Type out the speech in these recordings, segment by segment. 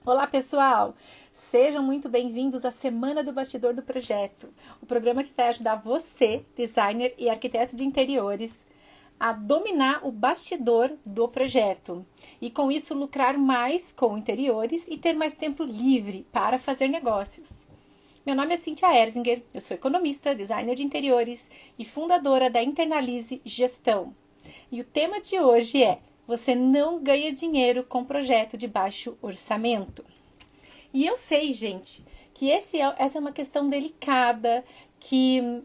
Olá, pessoal! Sejam muito bem-vindos à Semana do Bastidor do Projeto, o programa que vai ajudar você, designer e arquiteto de interiores, a dominar o bastidor do projeto e, com isso, lucrar mais com interiores e ter mais tempo livre para fazer negócios. Meu nome é Cíntia Erzinger, eu sou economista, designer de interiores e fundadora da Internalize Gestão. E o tema de hoje é: você não ganha dinheiro com projeto de baixo orçamento. E eu sei, gente, que essa é uma questão delicada, que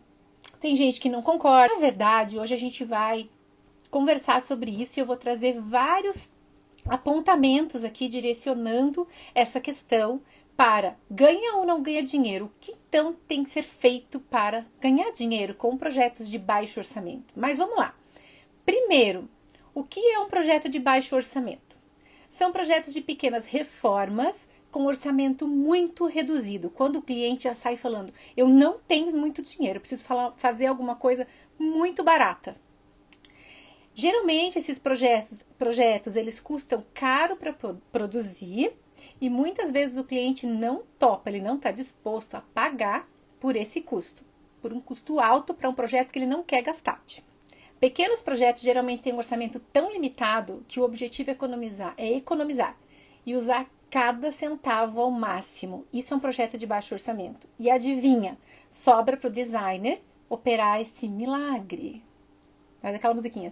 tem gente que não concorda. Na verdade, hoje a gente vai conversar sobre isso e eu vou trazer vários apontamentos aqui direcionando essa questão para ganha ou não ganha dinheiro. O que então tem que ser feito para ganhar dinheiro com projetos de baixo orçamento? Mas vamos lá. Primeiro, o que é um projeto de baixo orçamento? São projetos de pequenas reformas com orçamento muito reduzido. Quando o cliente já sai falando, eu não tenho muito dinheiro, eu preciso fazer alguma coisa muito barata. Geralmente esses projetos eles custam caro para produzir e muitas vezes o cliente não topa, ele não está disposto a pagar por esse custo, por um custo alto para um projeto que ele não quer gastar. Pequenos projetos geralmente têm um orçamento tão limitado que o objetivo é economizar e usar cada centavo ao máximo. Isso é um projeto de baixo orçamento. E adivinha, sobra para o designer operar esse milagre. Faz aquela musiquinha.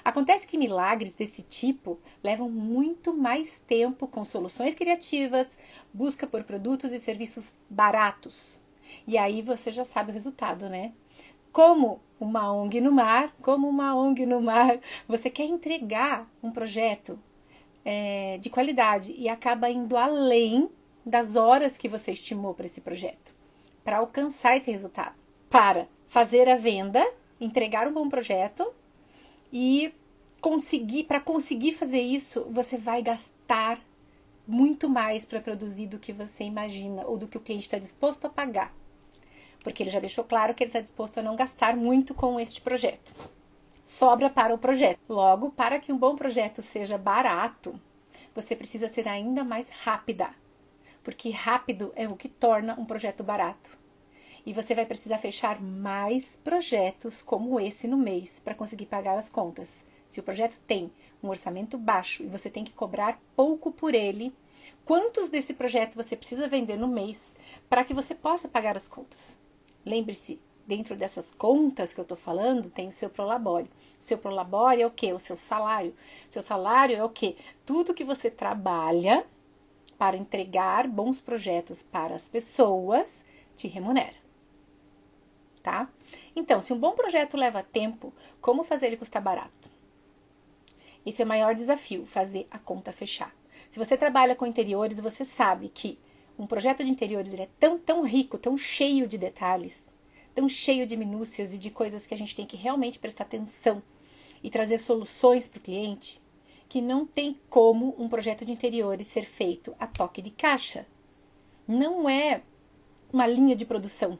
Acontece que milagres desse tipo levam muito mais tempo com soluções criativas, busca por produtos e serviços baratos. E aí você já sabe o resultado, né? Como uma ONG no mar, você quer entregar um projeto de qualidade e acaba indo além das horas que você estimou para esse projeto, para alcançar esse resultado, para fazer a venda, entregar um bom projeto e para conseguir fazer isso, você vai gastar muito mais para produzir do que você imagina ou do que o cliente está disposto a pagar. Porque ele já deixou claro que ele está disposto a não gastar muito com este projeto. Sobra para o projeto. Logo, para que um bom projeto seja barato, você precisa ser ainda mais rápida. Porque rápido é o que torna um projeto barato. E você vai precisar fechar mais projetos como esse no mês para conseguir pagar as contas. Se o projeto tem um orçamento baixo e você tem que cobrar pouco por ele, quantos desse projeto você precisa vender no mês para que você possa pagar as contas? Lembre-se, dentro dessas contas que eu estou falando, tem o seu prolabore. O seu prolabore é o quê? O seu salário. O seu salário é o quê? Tudo que você trabalha para entregar bons projetos para as pessoas te remunera. Tá? Então, se um bom projeto leva tempo, como fazer ele custar barato? Esse é o maior desafio, fazer a conta fechar. Se você trabalha com interiores, você sabe que um projeto de interiores ele é tão rico, tão cheio de detalhes, tão cheio de minúcias e de coisas que a gente tem que realmente prestar atenção e trazer soluções para o cliente, que não tem como um projeto de interiores ser feito a toque de caixa. Não é uma linha de produção.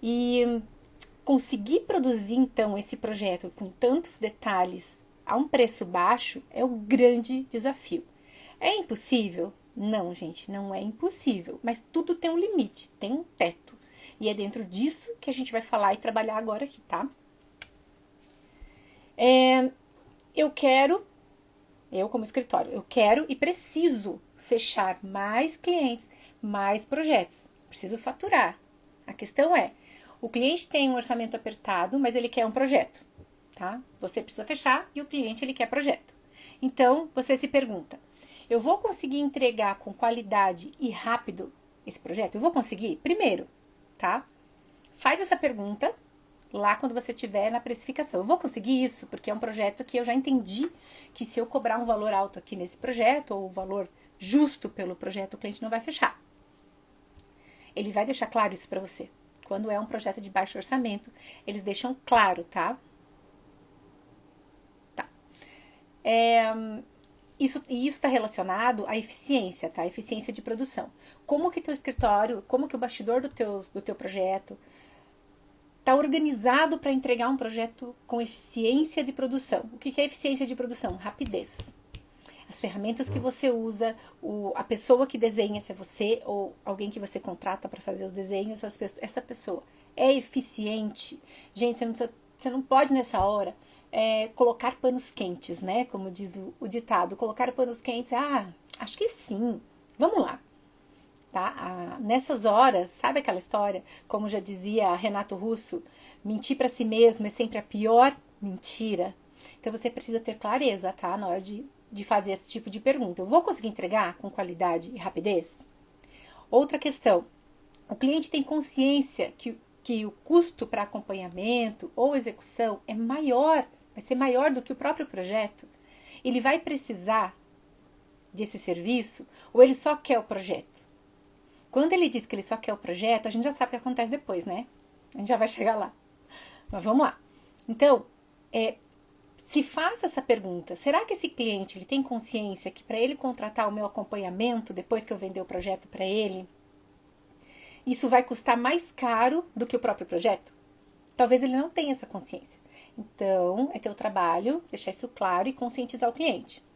E conseguir produzir, então, esse projeto com tantos detalhes a um preço baixo é o grande desafio. É impossível? Não, gente, não é impossível, mas tudo tem um limite, tem um teto. E é dentro disso que a gente vai falar e trabalhar agora aqui, tá? Eu como escritório, eu quero e preciso fechar mais clientes, mais projetos. Preciso faturar. A questão é, o cliente tem um orçamento apertado, mas ele quer um projeto, tá? Você precisa fechar e o cliente ele quer projeto. Então, você se pergunta, eu vou conseguir entregar com qualidade e rápido esse projeto? Eu vou conseguir? Primeiro, tá? Faz essa pergunta lá quando você estiver na precificação. Eu vou conseguir isso? Porque é um projeto que eu já entendi que se eu cobrar um valor alto aqui nesse projeto, ou o valor justo pelo projeto, o cliente não vai fechar. Ele vai deixar claro isso para você. Quando é um projeto de baixo orçamento, eles deixam claro, tá? Isso está relacionado à eficiência, tá? Eficiência de produção. Como que teu escritório, como que o bastidor do teu projeto está organizado para entregar um projeto com eficiência de produção. O que é eficiência de produção? Rapidez. as ferramentas que você usa, a pessoa que desenha, se é você ou alguém que você contrata para fazer os desenhos, essa pessoa é eficiente. Gente, você não pode nessa hora colocar panos quentes, né? Como diz o ditado, colocar panos quentes, acho que sim, vamos lá. Tá? Nessas horas, sabe aquela história, como já dizia Renato Russo, mentir para si mesmo é sempre a pior mentira. Então você precisa ter clareza, tá? Na hora de fazer esse tipo de pergunta. Eu vou conseguir entregar com qualidade e rapidez? Outra questão, o cliente tem consciência que o custo para acompanhamento ou execução é maior, vai ser maior do que o próprio projeto? Ele vai precisar desse serviço ou ele só quer o projeto? Quando ele diz que ele só quer o projeto, a gente já sabe o que acontece depois, né? A gente já vai chegar lá. Mas vamos lá. Então, se faça essa pergunta. Será que esse cliente ele tem consciência que para ele contratar o meu acompanhamento, depois que eu vender o projeto para ele, isso vai custar mais caro do que o próprio projeto? Talvez ele não tenha essa consciência. Então, é teu trabalho deixar isso claro e conscientizar o cliente.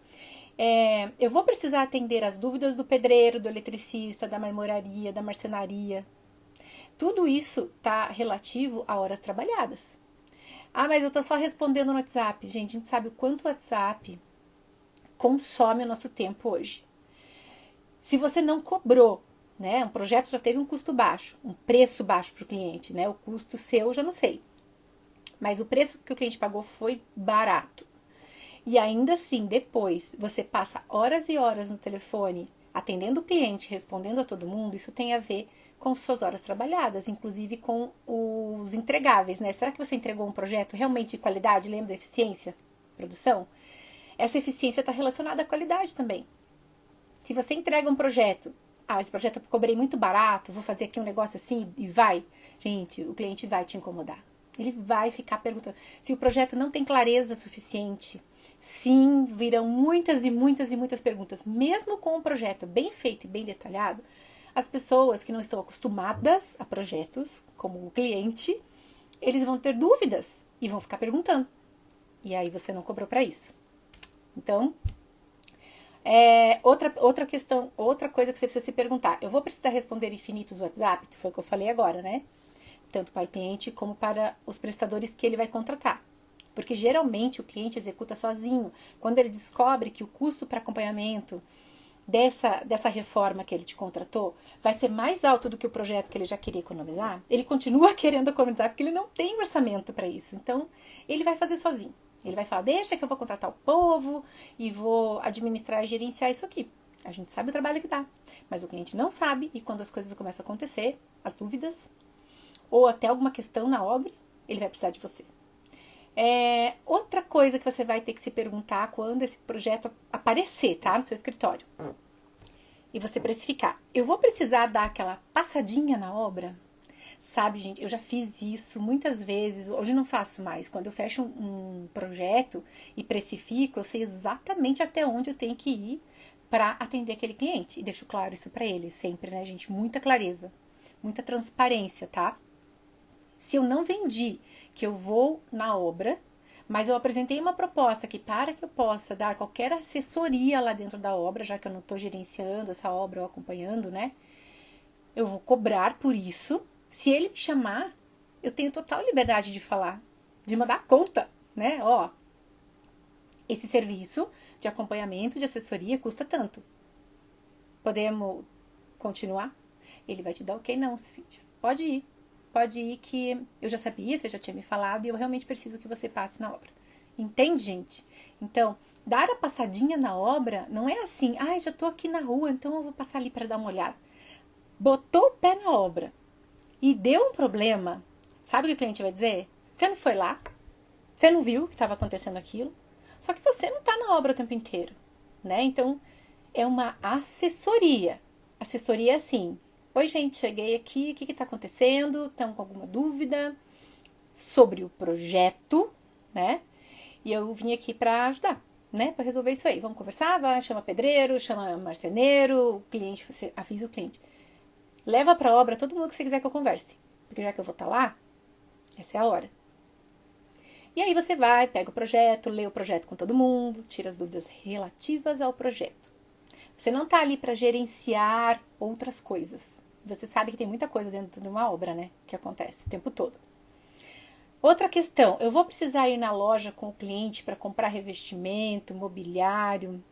Eu vou precisar atender as dúvidas do pedreiro, do eletricista, da marmoraria, da marcenaria. Tudo isso está relativo a horas trabalhadas. Mas eu estou só respondendo no WhatsApp. Gente, a gente sabe o quanto o WhatsApp consome o nosso tempo hoje. Se você não cobrou, né, um projeto já teve um custo baixo, um preço baixo para o cliente, né? O custo seu eu já não sei. Mas o preço que o cliente pagou foi barato. E ainda assim, depois, você passa horas e horas no telefone, atendendo o cliente, respondendo a todo mundo, isso tem a ver com suas horas trabalhadas, inclusive com os entregáveis, né? Será que você entregou um projeto realmente de qualidade? Lembra da eficiência? Produção? Essa eficiência está relacionada à qualidade também. Se você entrega um projeto, esse projeto eu cobrei muito barato, vou fazer aqui um negócio assim e vai. Gente, o cliente vai te incomodar. Ele vai ficar perguntando. Se o projeto não tem clareza suficiente, sim, virão muitas e muitas e muitas perguntas. Mesmo com um projeto bem feito e bem detalhado, as pessoas que não estão acostumadas a projetos, como o cliente, eles vão ter dúvidas e vão ficar perguntando. E aí você não cobrou para isso. Então, outra questão, outra coisa que você precisa se perguntar. Eu vou precisar responder infinitos WhatsApp? Foi o que eu falei agora, né? Tanto para o cliente como para os prestadores que ele vai contratar. Porque geralmente o cliente executa sozinho. Quando ele descobre que o custo para acompanhamento dessa reforma que ele te contratou vai ser mais alto do que o projeto que ele já queria economizar, ele continua querendo economizar porque ele não tem orçamento para isso. Então, ele vai fazer sozinho. Ele vai falar, deixa que eu vou contratar o povo e vou administrar e gerenciar isso aqui. A gente sabe o trabalho que dá, mas o cliente não sabe e quando as coisas começam a acontecer, as dúvidas ou até alguma questão na obra, ele vai precisar de você. Outra coisa que você vai ter que se perguntar quando esse projeto aparecer, tá? No seu escritório. E você precificar. Eu vou precisar dar aquela passadinha na obra? Sabe, gente, eu já fiz isso muitas vezes. Hoje não faço mais. Quando eu fecho um projeto e precifico, eu sei exatamente até onde eu tenho que ir para atender aquele cliente. E deixo claro isso para ele sempre, né, gente? Muita clareza, muita transparência, tá? Se eu não vendi que eu vou na obra, mas eu apresentei uma proposta que para que eu possa dar qualquer assessoria lá dentro da obra, já que eu não estou gerenciando essa obra ou acompanhando, né? Eu vou cobrar por isso. Se ele me chamar, eu tenho total liberdade de falar, de mandar conta, né? Esse serviço de acompanhamento, de assessoria custa tanto. Podemos continuar? Ele vai te dar ok? Não, Cíntia. Pode ir. Pode ir que eu já sabia, você já tinha me falado e eu realmente preciso que você passe na obra. Entende, gente? Então, dar a passadinha na obra não é assim, já tô aqui na rua, então eu vou passar ali para dar uma olhada. Botou o pé na obra e deu um problema, sabe o que o cliente vai dizer? Você não foi lá, você não viu que estava acontecendo aquilo, só que você não está na obra o tempo inteiro, né? Então, é uma assessoria. Assessoria é assim, oi, gente, cheguei aqui, o que está acontecendo? Estão com alguma dúvida sobre o projeto, né? E eu vim aqui para ajudar, né? Para resolver isso aí. Vamos conversar? Vai, chama pedreiro, chama marceneiro, o cliente, você avisa o cliente. Leva para a obra todo mundo que você quiser que eu converse. Porque já que eu vou estar lá, essa é a hora. E aí você vai, pega o projeto, lê o projeto com todo mundo, tira as dúvidas relativas ao projeto. Você não está ali para gerenciar outras coisas. Você sabe que tem muita coisa dentro de uma obra, né? Que acontece o tempo todo. Outra questão, eu vou precisar ir na loja com o cliente para comprar revestimento, mobiliário.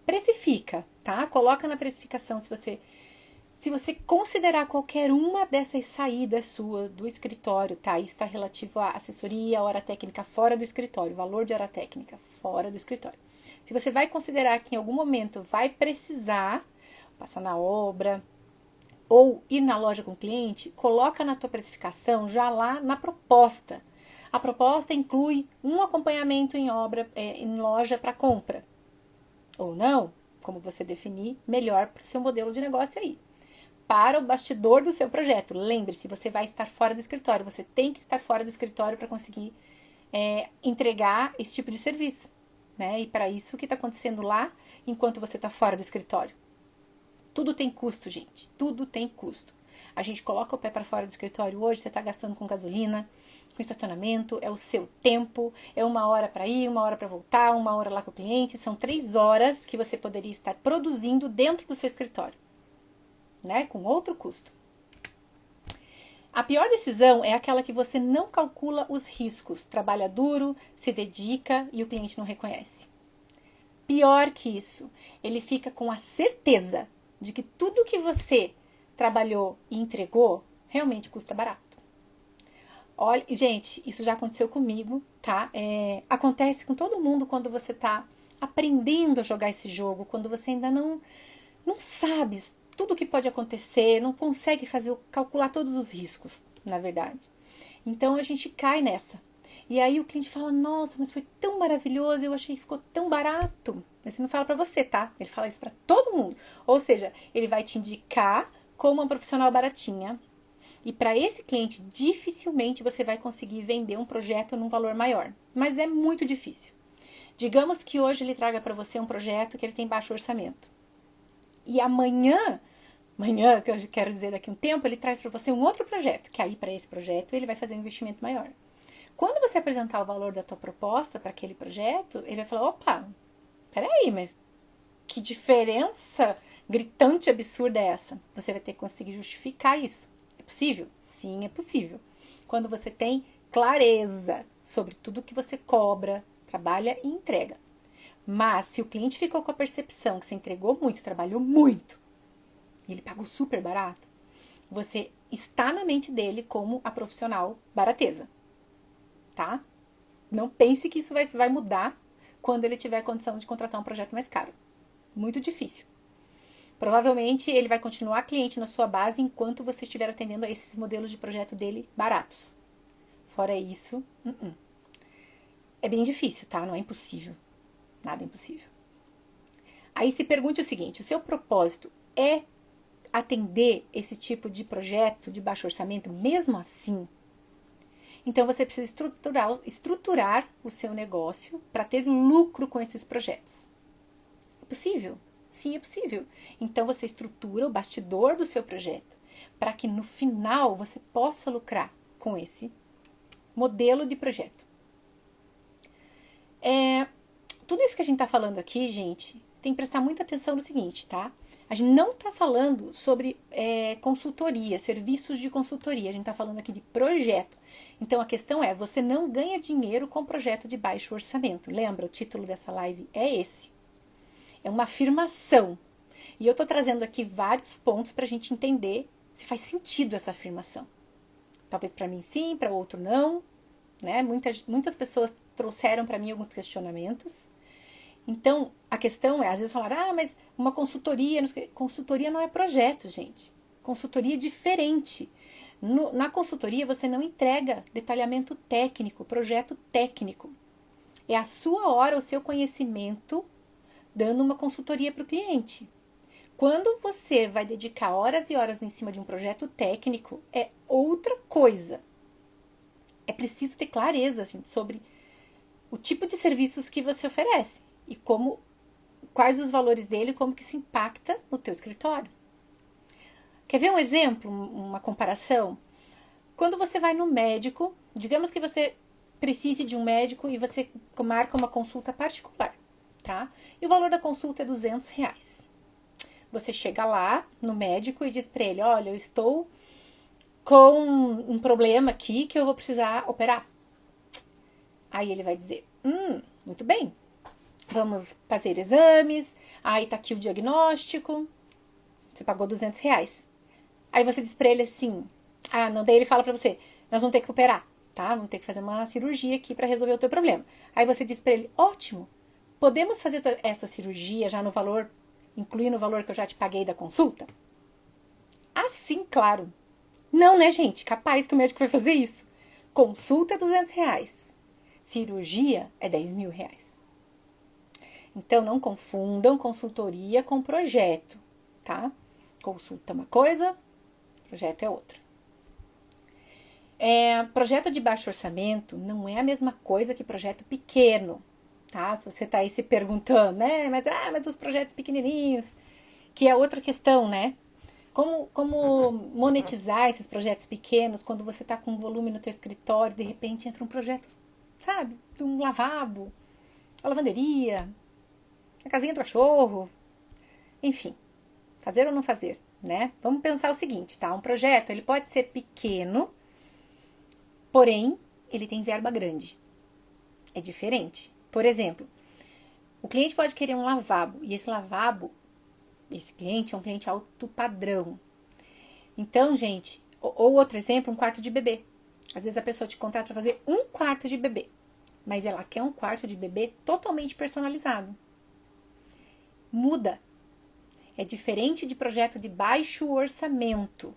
Precifica, tá? Coloca na precificação se você considerar qualquer uma dessas saídas suas do escritório, tá? Isso está relativo à assessoria, à hora técnica fora do escritório, valor de hora técnica fora do escritório. Se você vai considerar que em algum momento vai precisar passar na obra ou ir na loja com o cliente, coloca na tua precificação já lá na proposta. A proposta inclui um acompanhamento em obra, em loja para compra. Ou não, como você definir melhor para o seu modelo de negócio aí. Para o bastidor do seu projeto. Lembre-se, você vai estar fora do escritório. Você tem que estar fora do escritório para conseguir entregar esse tipo de serviço. Né? E para isso, o que está acontecendo lá enquanto você está fora do escritório? Tudo tem custo, gente. Tudo tem custo. A gente coloca o pé para fora do escritório hoje, você está gastando com gasolina, com estacionamento, é o seu tempo, é 1 hora para ir, 1 hora para voltar, 1 hora lá com o cliente. São 3 horas que você poderia estar produzindo dentro do seu escritório, né? Com outro custo. A pior decisão é aquela que você não calcula os riscos, trabalha duro, se dedica e o cliente não reconhece. Pior que isso, ele fica com a certeza de que tudo que você trabalhou e entregou realmente custa barato. Olha, gente, isso já aconteceu comigo, tá? Acontece com todo mundo quando você tá aprendendo a jogar esse jogo, quando você ainda não sabe tudo o que pode acontecer, não consegue calcular todos os riscos, na verdade. Então a gente cai nessa. E aí o cliente fala, nossa, mas foi tão maravilhoso, eu achei que ficou tão barato. Mas ele não fala pra você, tá? Ele fala isso pra todo mundo. Ou seja, ele vai te indicar como uma profissional baratinha. E para esse cliente, dificilmente você vai conseguir vender um projeto num valor maior. Mas é muito difícil. Digamos que hoje ele traga para você um projeto que ele tem baixo orçamento. E amanhã, que eu quero dizer daqui a um tempo, ele traz para você um outro projeto. Que aí para esse projeto ele vai fazer um investimento maior. Quando você apresentar o valor da tua proposta para aquele projeto, ele vai falar, opa, peraí, mas que diferença gritante, absurda é essa? Você vai ter que conseguir justificar isso. É possível? Sim, é possível. Quando você tem clareza sobre tudo que você cobra, trabalha e entrega. Mas se o cliente ficou com a percepção que você entregou muito, trabalhou muito, e ele pagou super barato, você está na mente dele como a profissional barateza. Tá? Não pense que isso vai mudar quando ele tiver a condição de contratar um projeto mais caro. Muito difícil. Provavelmente ele vai continuar cliente na sua base enquanto você estiver atendendo a esses modelos de projeto dele baratos. Fora isso, é bem difícil, tá? Não é impossível. Nada é impossível. Aí se pergunte o seguinte, o seu propósito é atender esse tipo de projeto de baixo orçamento mesmo assim? Então, você precisa estruturar o seu negócio para ter lucro com esses projetos. É possível? Sim, é possível. Então, você estrutura o bastidor do seu projeto para que no final você possa lucrar com esse modelo de projeto. Tudo isso que a gente está falando aqui, gente, tem que prestar muita atenção no seguinte, tá? A gente não está falando sobre consultoria, serviços de consultoria. A gente está falando aqui de projeto. Então, a questão é, você não ganha dinheiro com projeto de baixo orçamento. Lembra, o título dessa live é esse. É uma afirmação. E eu estou trazendo aqui vários pontos para a gente entender se faz sentido essa afirmação. Talvez para mim sim, para outro não. Né? Muitas pessoas trouxeram para mim alguns questionamentos. Então, a questão é, às vezes falaram, mas uma consultoria não é projeto, gente. Consultoria é diferente. Na consultoria, você não entrega detalhamento técnico, projeto técnico. É a sua hora, o seu conhecimento, dando uma consultoria para o cliente. Quando você vai dedicar horas e horas em cima de um projeto técnico, é outra coisa. É preciso ter clareza, gente, sobre o tipo de serviços que você oferece. E quais os valores dele e como que isso impacta no teu escritório. Quer ver um exemplo, uma comparação? Quando você vai no médico, digamos que você precise de um médico e você marca uma consulta particular, tá? E o valor da consulta é R$200. Você chega lá no médico e diz para ele, olha, eu estou com um problema aqui que eu vou precisar operar. Aí ele vai dizer, muito bem, vamos fazer exames, aí tá aqui o diagnóstico, você pagou R$200. Aí você diz pra ele assim, não, daí ele fala pra você, nós vamos ter que operar, tá? Vamos ter que fazer uma cirurgia aqui pra resolver o teu problema. Aí você diz pra ele, ótimo, podemos fazer essa cirurgia já no valor, incluindo o valor que eu já te paguei da consulta? Assim, claro. Não, né, gente? Capaz que o médico vai fazer isso. Consulta é R$200. Cirurgia é R$10.000. Então, não confundam consultoria com projeto, tá? Consulta é uma coisa, projeto é outra. Projeto de baixo orçamento não é a mesma coisa que projeto pequeno, tá? Se você tá aí se perguntando, né? Mas os projetos pequenininhos, que é outra questão, né? Como monetizar esses projetos pequenos quando você tá com um volume no teu escritório, de repente entra um projeto, sabe? De um lavabo, uma lavanderia, a casinha do cachorro, enfim, fazer ou não fazer, né? Vamos pensar o seguinte, tá? Um projeto, ele pode ser pequeno, porém, ele tem verba grande. É diferente. Por exemplo, o cliente pode querer um lavabo, e esse cliente é um cliente alto padrão. Então, gente, ou outro exemplo, um quarto de bebê. Às vezes a pessoa te contrata para fazer um quarto de bebê, mas ela quer um quarto de bebê totalmente personalizado. Muda. É diferente de projeto de baixo orçamento,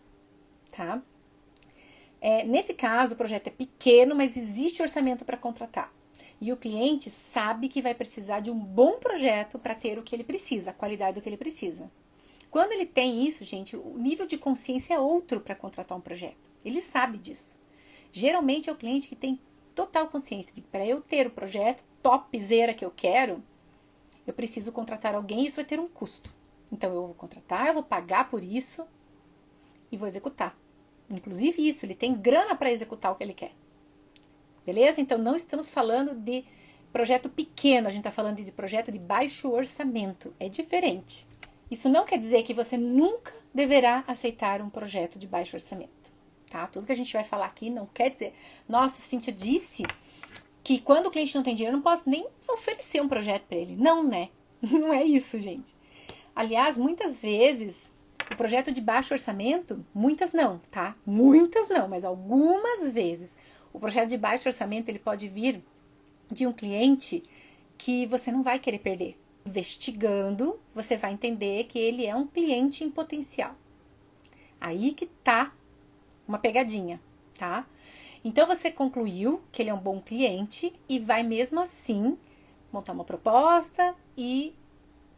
tá? Nesse caso, o projeto é pequeno, mas existe orçamento para contratar. E o cliente sabe que vai precisar de um bom projeto para ter o que ele precisa, a qualidade do que ele precisa. Quando ele tem isso, gente, o nível de consciência é outro para contratar um projeto. Ele sabe disso. Geralmente é o cliente que tem total consciência de que para eu ter o projeto topzera que eu quero, eu preciso contratar alguém e isso vai ter um custo. Então eu vou contratar, eu vou pagar por isso e vou executar. Inclusive isso, ele tem grana para executar o que ele quer. Beleza? Então não estamos falando de projeto pequeno, a gente está falando de projeto de baixo orçamento. É diferente. Isso não quer dizer que você nunca deverá aceitar um projeto de baixo orçamento. Tá? Tudo que a gente vai falar aqui não quer dizer... Nossa, a Cíntia disse que quando o cliente não tem dinheiro, eu não posso nem oferecer um projeto para ele. Não, né? Não é isso, gente. Aliás, muitas vezes, o projeto de baixo orçamento, muitas não, tá? Muitas não, mas algumas vezes, o projeto de baixo orçamento, ele pode vir de um cliente que você não vai querer perder. Investigando, você vai entender que ele é um cliente em potencial. Aí que tá uma pegadinha, tá? Então, você concluiu que ele é um bom cliente e vai mesmo assim montar uma proposta e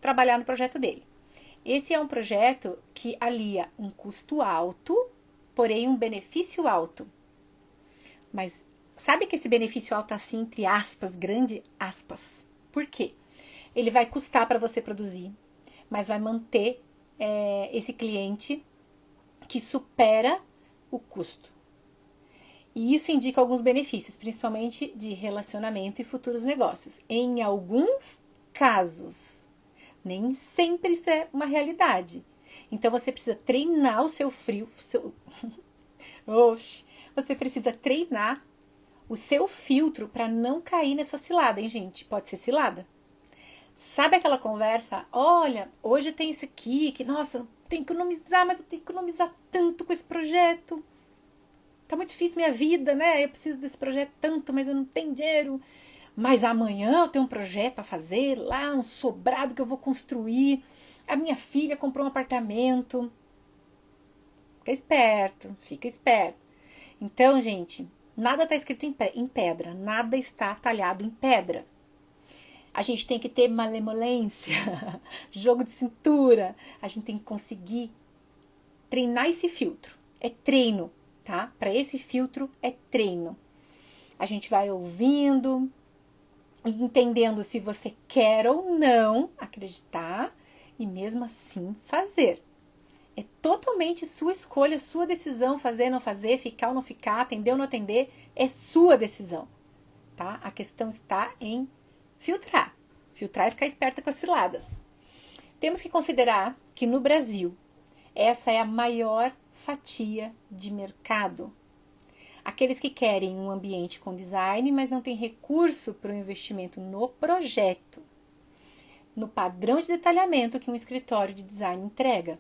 trabalhar no projeto dele. Esse é um projeto que alia um custo alto, porém um benefício alto. Mas sabe que esse benefício alto tá assim, entre aspas, grande aspas. Por quê? Ele vai custar para você produzir, mas vai manter esse cliente que supera o custo. E isso indica alguns benefícios, principalmente de relacionamento e futuros negócios. Em alguns casos, nem sempre isso é uma realidade. Então, você precisa treinar o seu você precisa treinar o seu filtro para não cair nessa cilada, hein, gente? Pode ser cilada. Sabe aquela conversa? Olha, hoje tem isso aqui, que, nossa, eu tenho que economizar, mas eu tenho que economizar tanto com esse projeto. Tá muito difícil minha vida, né? Eu preciso desse projeto tanto, mas eu não tenho dinheiro. Mas amanhã eu tenho um projeto para fazer lá, um sobrado que eu vou construir. A minha filha comprou um apartamento. Fica esperto, fica esperto. Então, gente, nada está escrito em pedra, nada está talhado em pedra. A gente tem que ter malemolência, jogo de cintura. A gente tem que conseguir treinar esse filtro. É treino, tá? Para esse filtro é treino. A gente vai ouvindo e entendendo se você quer ou não acreditar e mesmo assim fazer. É totalmente sua escolha, sua decisão, fazer ou não fazer, ficar ou não ficar, atender ou não atender, é sua decisão. tá? A questão está em filtrar. Filtrar e ficar esperta com as ciladas. Temos que considerar que no Brasil, essa é a maior fatia de mercado. Aqueles que querem um ambiente com design, mas não têm recurso para o investimento no projeto, no padrão de detalhamento que um escritório de design entrega.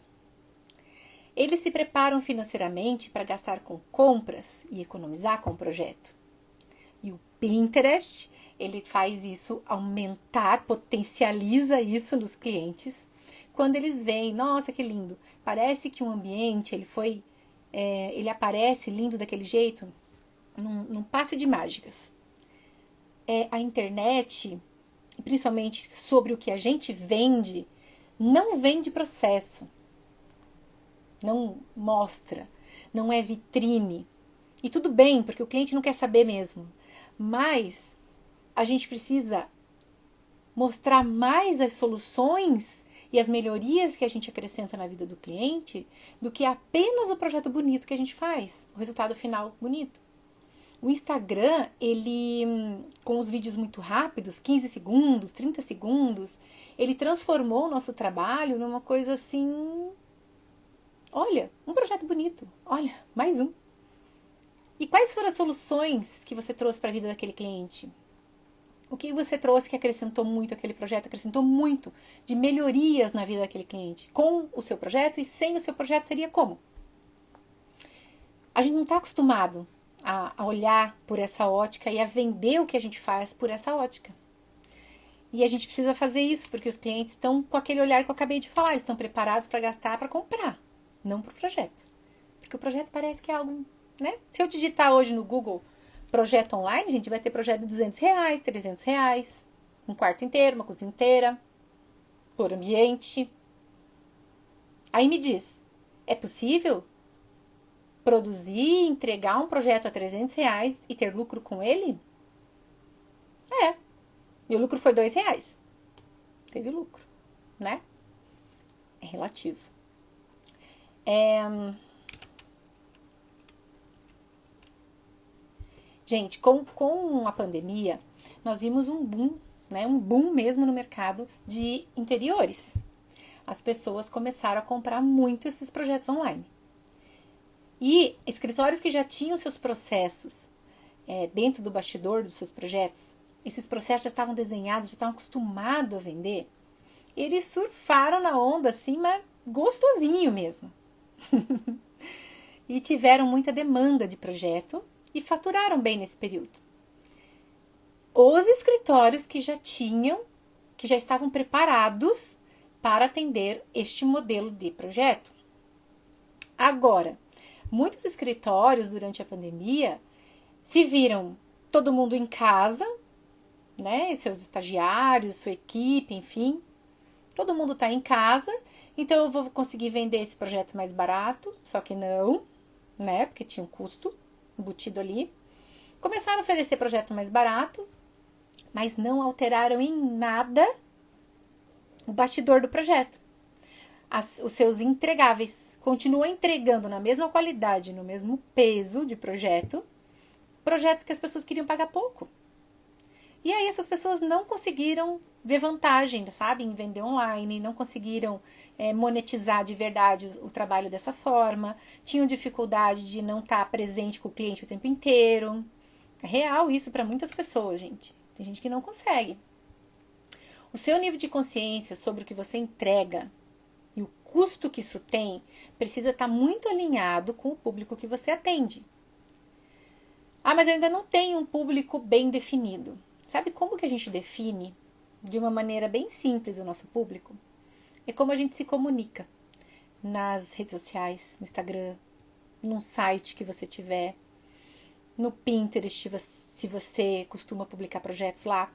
Eles se preparam financeiramente para gastar com compras e economizar com o projeto. E o Pinterest, ele faz isso aumentar, potencializa isso nos clientes. Quando eles veem, nossa, que lindo, parece que um ambiente, ele aparece lindo daquele jeito, num passe de mágicas. A internet, principalmente sobre o que a gente vende, não vende processo. Não mostra, não é vitrine. E tudo bem, porque o cliente não quer saber mesmo. Mas a gente precisa mostrar mais as soluções e as melhorias que a gente acrescenta na vida do cliente do que apenas o projeto bonito que a gente faz, o resultado final bonito. O Instagram, ele, com os vídeos muito rápidos, 15 segundos, 30 segundos, ele transformou o nosso trabalho numa coisa assim... Olha, um projeto bonito. Olha, mais um. E quais foram as soluções que você trouxe para a vida daquele cliente? O que você trouxe que acrescentou muito aquele projeto, acrescentou muito de melhorias na vida daquele cliente? Com o seu projeto e sem o seu projeto seria como? A gente não está acostumado a olhar por essa ótica e a vender o que a gente faz por essa ótica. E a gente precisa fazer isso, porque os clientes estão com aquele olhar que eu acabei de falar, eles estão preparados para gastar, para comprar, não para o projeto. Porque o projeto parece que é algo, né? Se eu digitar hoje no Google projeto online, a gente vai ter projeto de R$200, R$300, um quarto inteiro, uma cozinha inteira, por ambiente. Aí me diz, é possível produzir e entregar um projeto a R$300 e ter lucro com ele? É. E o lucro foi R$2. Teve lucro, né? É relativo. Gente, com a pandemia, nós vimos um boom, né? Um boom mesmo no mercado de interiores. As pessoas começaram a comprar muito esses projetos online. E escritórios que já tinham seus processos dentro do bastidor dos seus projetos, esses processos já estavam desenhados, já estavam acostumados a vender, eles surfaram na onda assim, mas gostosinho mesmo. E tiveram muita demanda de projeto e faturaram bem nesse período. Os escritórios que já estavam preparados para atender este modelo de projeto. Agora, muitos escritórios durante a pandemia se viram todo mundo em casa, né? Seus estagiários, sua equipe, enfim. Todo mundo está em casa, então eu vou conseguir vender esse projeto mais barato, só que não, né? Porque tinha um custo embutido ali. Começaram a oferecer projeto mais barato, mas não alteraram em nada o bastidor do projeto. Os seus entregáveis. Continuam entregando na mesma qualidade, no mesmo peso de projetos que as pessoas queriam pagar pouco. E aí essas pessoas não conseguiram ver vantagem, sabe, em vender online, não conseguiram monetizar de verdade o trabalho dessa forma, tinham dificuldade de não estar presente com o cliente o tempo inteiro. É real isso para muitas pessoas, gente. Tem gente que não consegue. O seu nível de consciência sobre o que você entrega e o custo que isso tem precisa estar muito alinhado com o público que você atende. Ah, mas eu ainda não tenho um público bem definido. Sabe como que a gente define de uma maneira bem simples o nosso público? É como a gente se comunica nas redes sociais, no Instagram, num site que você tiver, no Pinterest, se você costuma publicar projetos lá.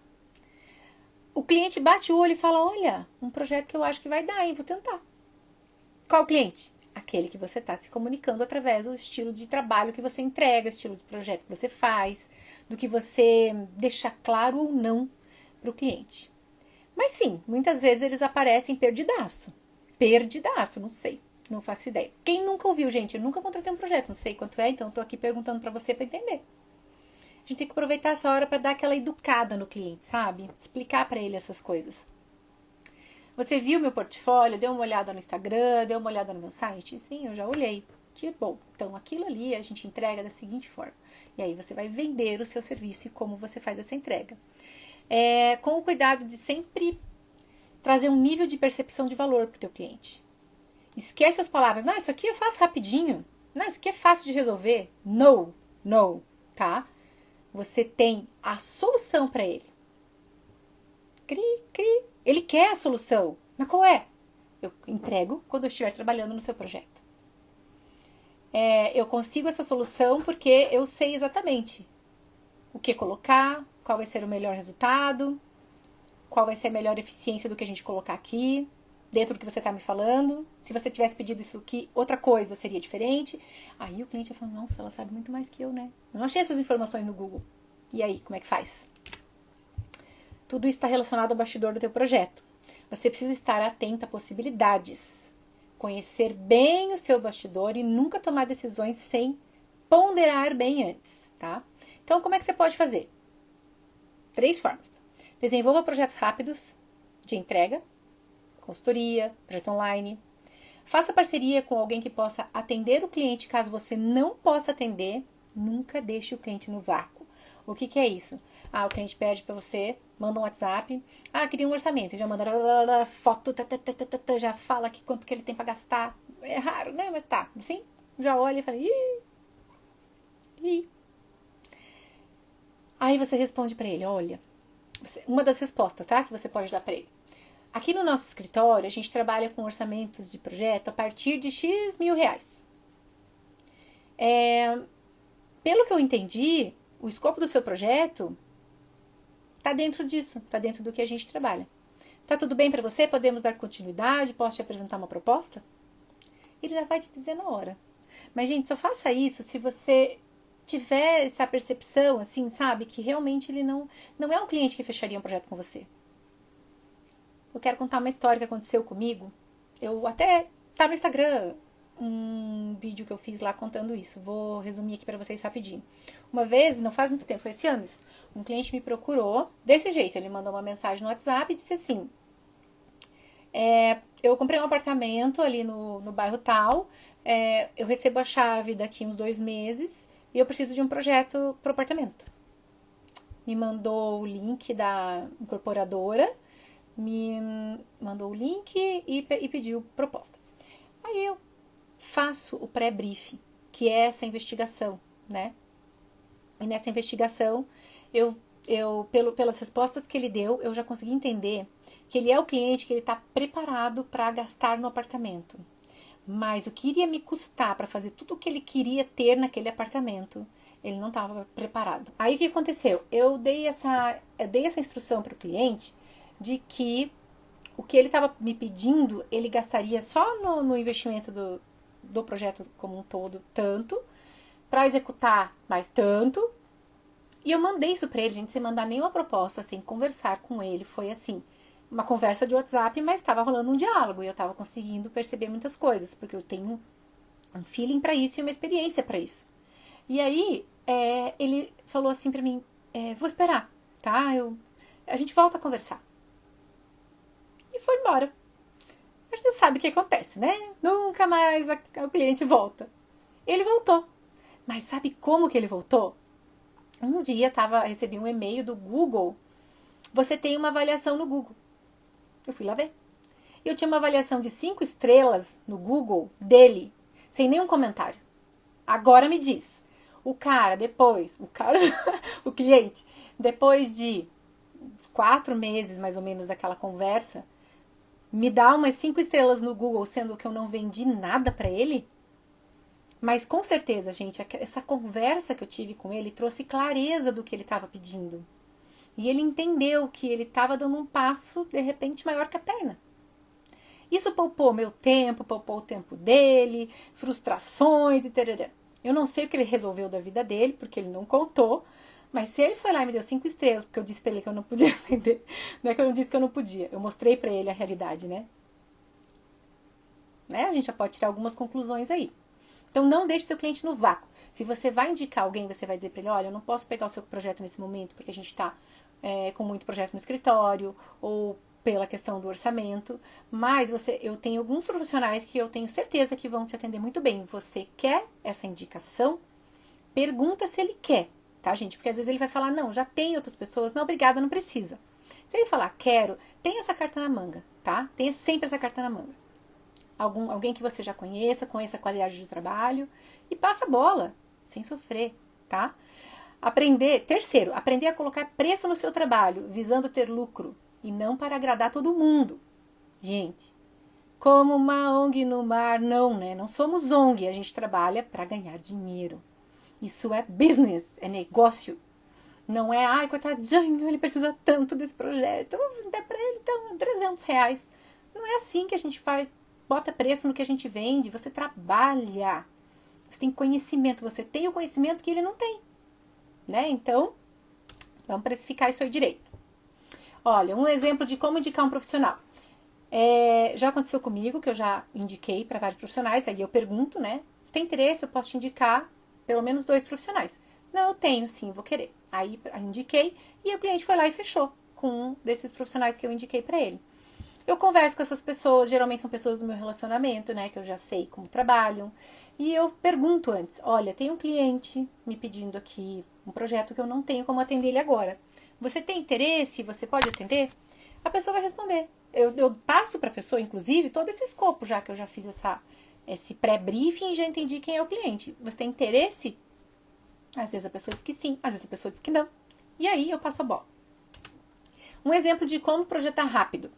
O cliente bate o olho e fala, olha, um projeto que eu acho que vai dar, hein? Vou tentar. Qual cliente? Aquele que você está se comunicando através do estilo de trabalho que você entrega, estilo de projeto que você faz, do que você deixa claro ou não para o cliente. Mas sim, muitas vezes eles aparecem perdidaço. Perdidaço, não sei, não faço ideia. Quem nunca ouviu, gente? Eu nunca contratei um projeto, não sei quanto é, então estou aqui perguntando para você para entender. A gente tem que aproveitar essa hora para dar aquela educada no cliente, sabe? Explicar para ele essas coisas. Você viu meu portfólio, deu uma olhada no Instagram, deu uma olhada no meu site? Sim, eu já olhei. Que bom. Então, aquilo ali a gente entrega da seguinte forma. E aí você vai vender o seu serviço e como você faz essa entrega. Com o cuidado de sempre trazer um nível de percepção de valor para o teu cliente. Esquece as palavras. Não, isso aqui eu faço rapidinho. Não, isso aqui é fácil de resolver. No, tá? Você tem a solução para ele. Ele quer a solução. Mas qual é? Eu entrego quando eu estiver trabalhando no seu projeto. Eu consigo essa solução porque eu sei exatamente o que colocar, qual vai ser o melhor resultado, qual vai ser a melhor eficiência do que a gente colocar aqui, dentro do que você está me falando. Se você tivesse pedido isso aqui, outra coisa seria diferente. Aí o cliente vai falar, nossa, ela sabe muito mais que eu, né? Eu não achei essas informações no Google. E aí, como é que faz? Tudo isso está relacionado ao bastidor do teu projeto. Você precisa estar atento a possibilidades. Conhecer bem o seu bastidor e nunca tomar decisões sem ponderar bem antes, tá? Então, como é que você pode fazer? 3 formas. Desenvolva projetos rápidos de entrega, consultoria, projeto online. Faça parceria com alguém que possa atender o cliente caso você não possa atender. Nunca deixe o cliente no vácuo. O que é isso? O cliente pede para você, manda um WhatsApp. Queria um orçamento. Já manda foto, já fala aqui quanto que ele tem para gastar. É raro, né? Mas tá. Assim, já olha e fala, ih. Aí você responde para ele, olha, uma das respostas, tá? Que você pode dar para ele. Aqui no nosso escritório, a gente trabalha com orçamentos de projeto a partir de X mil reais. Pelo que eu entendi, o escopo do seu projeto tá dentro disso, tá dentro do que a gente trabalha. Tá tudo bem para você? Podemos dar continuidade? Posso te apresentar uma proposta? Ele já vai te dizer na hora. Mas, gente, só faça isso se você tiver essa percepção, assim, sabe? Que realmente ele não é um cliente que fecharia um projeto com você. Eu quero contar uma história que aconteceu comigo. Eu até tá no Instagram um vídeo que eu fiz lá contando isso. Vou resumir aqui pra vocês rapidinho. Uma vez, não faz muito tempo, foi esse ano isso, um cliente me procurou desse jeito. Ele mandou uma mensagem no WhatsApp e disse assim, eu comprei um apartamento ali no bairro tal, eu recebo a chave daqui uns 2 meses e eu preciso de um projeto pro apartamento. Me mandou o link da incorporadora, me mandou o link e pediu proposta. Aí eu faço o pré-briefing, que é essa investigação, né? E nessa investigação, pelas respostas que ele deu, eu já consegui entender que ele é o cliente que ele está preparado para gastar no apartamento. Mas o que iria me custar para fazer tudo o que ele queria ter naquele apartamento, ele não estava preparado. Aí o que aconteceu? Eu dei essa instrução para o cliente de que o que ele estava me pedindo, ele gastaria só no investimento do projeto como um todo, tanto, para executar mais tanto. E eu mandei isso para ele, gente, sem mandar nenhuma proposta, sem conversar com ele. Foi assim, uma conversa de WhatsApp, mas estava rolando um diálogo e eu estava conseguindo perceber muitas coisas, porque eu tenho um feeling para isso e uma experiência para isso. E aí, ele falou assim para mim, vou esperar, tá? A gente volta a conversar. E foi embora. A gente sabe o que acontece, né? Nunca mais o cliente volta. Ele voltou. Mas sabe como que ele voltou? Um dia recebi um e-mail do Google. Você tem uma avaliação no Google. Eu fui lá ver. Eu tinha uma avaliação de 5 estrelas no Google dele, sem nenhum comentário. Agora me diz. O cliente, depois de 4 meses mais ou menos daquela conversa, me dá umas 5 estrelas no Google, sendo que eu não vendi nada pra ele? Mas com certeza, gente, essa conversa que eu tive com ele trouxe clareza do que ele estava pedindo. E ele entendeu que ele estava dando um passo, de repente, maior que a perna. Isso poupou meu tempo, poupou o tempo dele, frustrações e tarará. Eu não sei o que ele resolveu da vida dele, porque ele não contou. Mas se ele foi lá e me deu 5 estrelas, porque eu disse pra ele que eu não podia vender, não é que eu não disse que eu não podia, eu mostrei pra ele a realidade, né? A gente já pode tirar algumas conclusões aí. Então, não deixe seu cliente no vácuo. Se você vai indicar alguém, você vai dizer para ele, olha, eu não posso pegar o seu projeto nesse momento, porque a gente está com muito projeto no escritório, ou pela questão do orçamento, mas eu tenho alguns profissionais que eu tenho certeza que vão te atender muito bem. Você quer essa indicação? Pergunta se ele quer, tá, gente? Porque às vezes ele vai falar, não, já tem outras pessoas, não, obrigada, não precisa. Se ele falar, quero, tem essa carta na manga, tá? Tenha sempre essa carta na manga. Alguém que você já conheça a qualidade do trabalho, e passa a bola, sem sofrer, tá? Terceiro, aprender a colocar preço no seu trabalho, visando ter lucro, e não para agradar todo mundo. Gente, como uma ONG no mar, não, né? Não somos ONG, a gente trabalha para ganhar dinheiro. Isso é business, é negócio. Não é, ai, coitadinho, ele precisa tanto desse projeto, eu vou dar para ele então R$300. Não é assim que a gente faz, bota preço no que a gente vende, você trabalha. Você tem conhecimento, você tem o conhecimento que ele não tem, né? Então, vamos precificar isso aí direito. Olha, um exemplo de como indicar um profissional. Já aconteceu comigo, que eu já indiquei para vários profissionais, aí eu pergunto, né? Se tem interesse, eu posso te indicar pelo menos 2 profissionais. Não, eu tenho, sim, vou querer. Aí indiquei e o cliente foi lá e fechou com um desses profissionais que eu indiquei para ele. Eu converso com essas pessoas, geralmente são pessoas do meu relacionamento, né? Que eu já sei como trabalham. E eu pergunto antes, olha, tem um cliente me pedindo aqui um projeto que eu não tenho como atender ele agora. Você tem interesse? Você pode atender? A pessoa vai responder. Eu passo para a pessoa, inclusive, todo esse escopo, já que eu já fiz esse pré-briefing e já entendi quem é o cliente. Você tem interesse? Às vezes a pessoa diz que sim, às vezes a pessoa diz que não. E aí eu passo a bola. Um exemplo de como projetar rápido.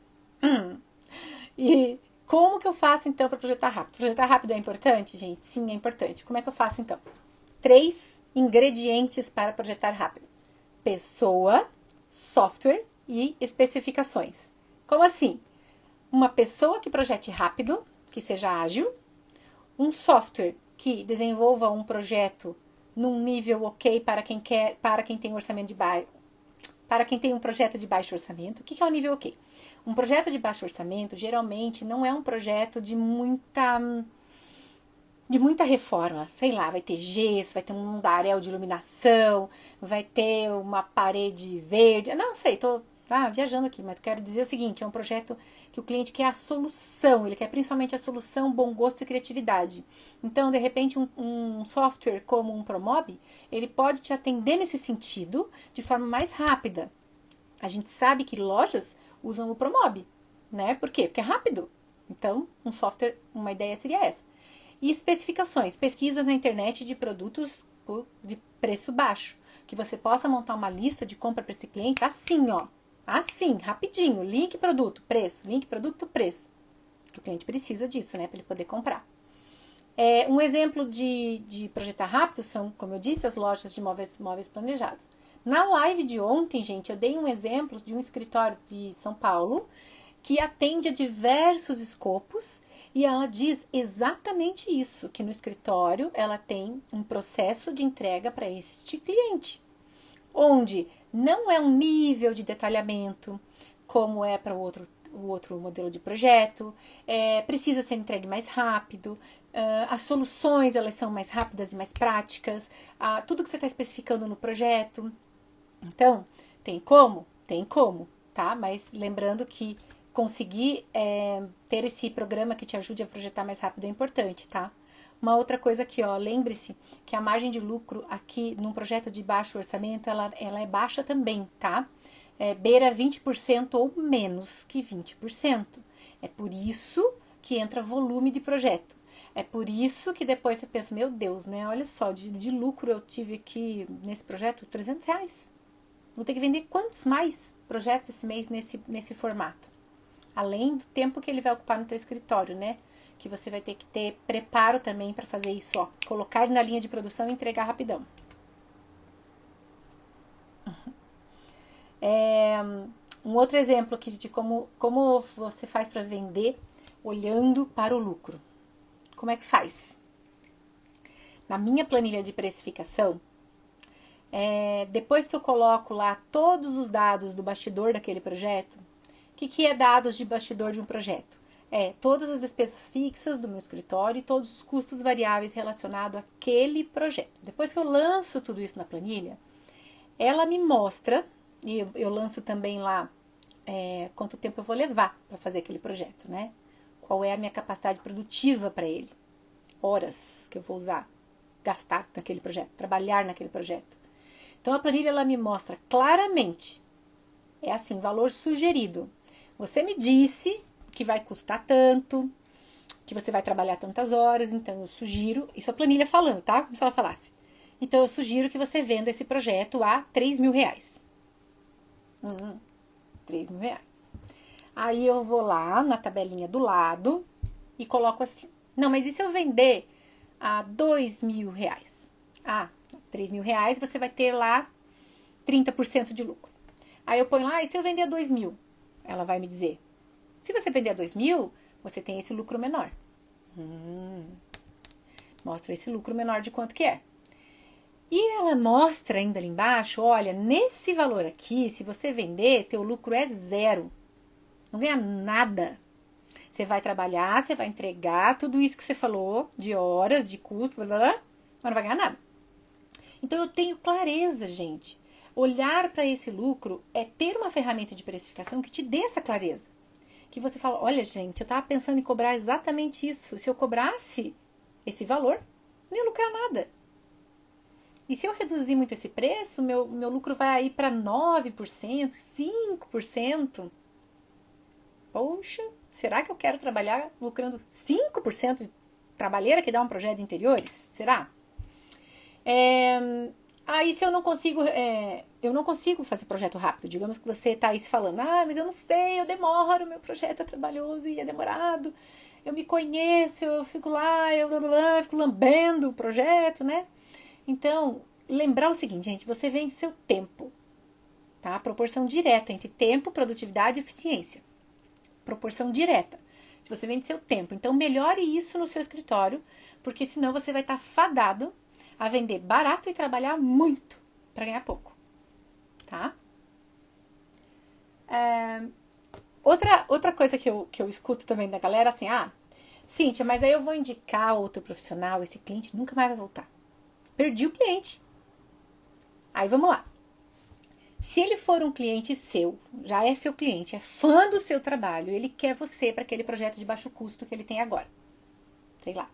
E como que eu faço então para projetar rápido? Projetar rápido é importante, gente? Sim, é importante. Como é que eu faço então? 3 ingredientes para projetar rápido: pessoa, software e especificações. Como assim? Uma pessoa que projete rápido, que seja ágil, um software que desenvolva um projeto num nível ok para quem tem orçamento de baixo, para quem tem um projeto de baixo orçamento. O que é o nível ok? Um projeto de baixo orçamento geralmente não é um projeto de muita reforma. Sei lá, vai ter gesso, vai ter um mundaréu de iluminação, vai ter uma parede verde. Não sei, tô viajando aqui, mas quero dizer o seguinte: é um projeto que o cliente quer a solução, ele quer principalmente a solução, bom gosto e criatividade. Então, de repente, um software como um Promob, ele pode te atender nesse sentido de forma mais rápida. A gente sabe que lojas usam o Promob, né? Por quê? Porque é rápido. Então, um software, uma ideia seria essa. E especificações, pesquisa na internet de produtos de preço baixo, que você possa montar uma lista de compra para esse cliente assim, ó. Assim, rapidinho, link produto, preço, link produto, preço. Porque o cliente precisa disso, né, para ele poder comprar. Um exemplo de projetar rápido são, como eu disse, as lojas de móveis planejados. Na live de ontem, gente, eu dei um exemplo de um escritório de São Paulo que atende a diversos escopos e ela diz exatamente isso, que no escritório ela tem um processo de entrega para este cliente, onde não é um nível de detalhamento como é para o outro modelo de projeto, precisa ser entregue mais rápido, as soluções elas são mais rápidas e mais práticas, tudo que você está especificando no projeto. Então, tem como? Tem como, tá? Mas lembrando que conseguir ter esse programa que te ajude a projetar mais rápido é importante, tá? Uma outra coisa aqui, ó, lembre-se que a margem de lucro aqui num projeto de baixo orçamento, ela é baixa também, tá? Beira 20% ou menos que 20%. É por isso que entra volume de projeto. É por isso que depois você pensa, meu Deus, né? Olha só, de lucro eu tive aqui nesse projeto R$300. Vou ter que vender quantos mais projetos esse mês nesse formato? Além do tempo que ele vai ocupar no teu escritório, né? Que você vai ter que ter preparo também para fazer isso, ó. Colocar ele na linha de produção e entregar rapidão. Um outro exemplo aqui de como você faz para vender olhando para o lucro. Como é que faz? Na minha planilha de precificação, depois que eu coloco lá todos os dados do bastidor daquele projeto, o que é dados de bastidor de um projeto? todas as despesas fixas do meu escritório e todos os custos variáveis relacionados àquele projeto. Depois que eu lanço tudo isso na planilha, ela me mostra, e eu lanço também lá quanto tempo eu vou levar para fazer aquele projeto, né? Qual é a minha capacidade produtiva para ele, horas que eu vou usar, gastar naquele projeto, trabalhar naquele projeto. Então a planilha ela me mostra claramente, é assim, valor sugerido. Você me disse que vai custar tanto, que você vai trabalhar tantas horas, então eu sugiro, isso a planilha falando, tá? Como se ela falasse. Então eu sugiro que você venda esse projeto a R$3.000. 3.000 reais. Aí eu vou lá na tabelinha do lado e coloco assim. Não, mas e se eu vender a R$2.000? R$3.000 você vai ter lá 30% de lucro. Aí eu ponho lá, e se eu vender a 2.000? Ela vai me dizer, se você vender a 2.000, você tem esse lucro menor. Mostra esse lucro menor de quanto que é. E ela mostra ainda ali embaixo, olha, nesse valor aqui, se você vender, teu lucro é 0. Não ganha nada. Você vai trabalhar, você vai entregar tudo isso que você falou, de horas, de custo, blá, blá, blá, mas não vai ganhar nada. Então eu tenho clareza, gente. Olhar para esse lucro é ter uma ferramenta de precificação que te dê essa clareza. Que você fala, olha gente, eu estava pensando em cobrar exatamente isso. Se eu cobrasse esse valor, não ia lucrar nada. E se eu reduzir muito esse preço, meu lucro vai ir para 9%, 5%. Poxa, será que eu quero trabalhar lucrando 5% de trabalheira que dá um projeto de interiores? Será? Aí se eu não consigo fazer projeto rápido, digamos que você está aí se falando, mas eu não sei, eu demoro, meu projeto é trabalhoso e é demorado, eu me conheço, eu fico lá, eu fico lambendo o projeto, né? Então, lembrar o seguinte, gente, você vende seu tempo, tá? Proporção direta entre tempo, produtividade e eficiência. Proporção direta. Se você vende seu tempo, então melhore isso no seu escritório, porque senão você vai estar fadado a vender barato e trabalhar muito para ganhar pouco, tá? Outra coisa que eu escuto também da galera, assim, Cíntia, mas aí eu vou indicar outro profissional, esse cliente nunca mais vai voltar. Perdi o cliente. Aí vamos lá. Se ele for um cliente seu, já é seu cliente, é fã do seu trabalho, ele quer você para aquele projeto de baixo custo que ele tem agora. Sei lá,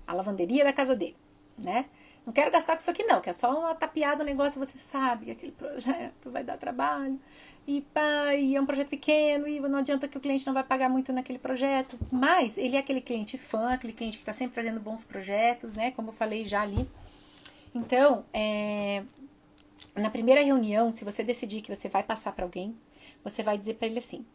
a lavanderia da casa dele, né? Não quero gastar com isso aqui não, que é só uma tapeada no negócio, você sabe que aquele projeto vai dar trabalho. E é um projeto pequeno e não adianta que o cliente não vai pagar muito naquele projeto. Mas ele é aquele cliente fã, aquele cliente que está sempre fazendo bons projetos, né? Como eu falei já ali. Então, na primeira reunião, se você decidir que você vai passar para alguém, você vai dizer para ele assim,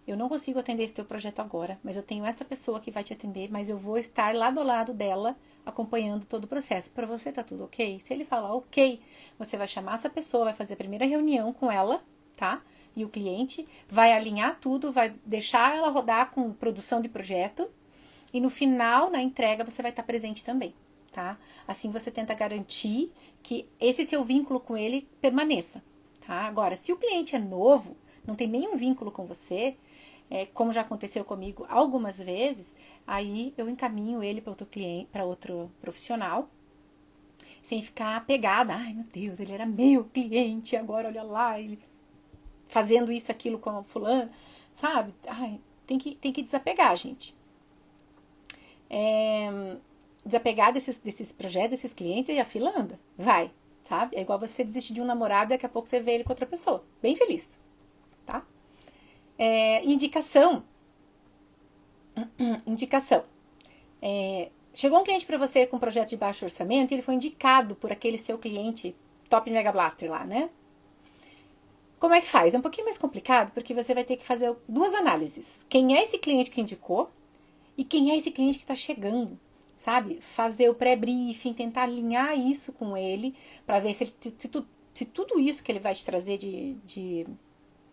eu não consigo atender esse teu projeto agora, mas eu tenho esta pessoa que vai te atender, mas eu vou estar lado ao lado dela, acompanhando todo o processo. Para você tá tudo ok? Se ele falar ok, você vai chamar essa pessoa, vai fazer a primeira reunião com ela, tá? E o cliente vai alinhar tudo, vai deixar ela rodar com produção de projeto e no final, na entrega, você vai estar presente também, tá? Assim você tenta garantir que esse seu vínculo com ele permaneça, tá? Agora, se o cliente é novo, não tem nenhum vínculo com você, como já aconteceu comigo algumas vezes, aí eu encaminho ele para outro cliente, para outro profissional, sem ficar apegada. Ai, meu Deus, ele era meu cliente, agora olha lá, ele fazendo isso, aquilo com a fulano, sabe? Ai, tem que desapegar, gente. Desapegar desses projetos, desses clientes, e a fila anda, vai, sabe? É igual você desistir de um namorado e daqui a pouco você vê ele com outra pessoa, bem feliz, tá? Indicação. Chegou um cliente para você com um projeto de baixo orçamento e ele foi indicado por aquele seu cliente top Mega Blaster lá, né? Como é que faz? É um pouquinho mais complicado porque você vai ter que fazer duas análises. Quem é esse cliente que indicou e quem é esse cliente que está chegando, sabe? Fazer o pré-briefing, tentar alinhar isso com ele para ver se tudo isso que ele vai te trazer de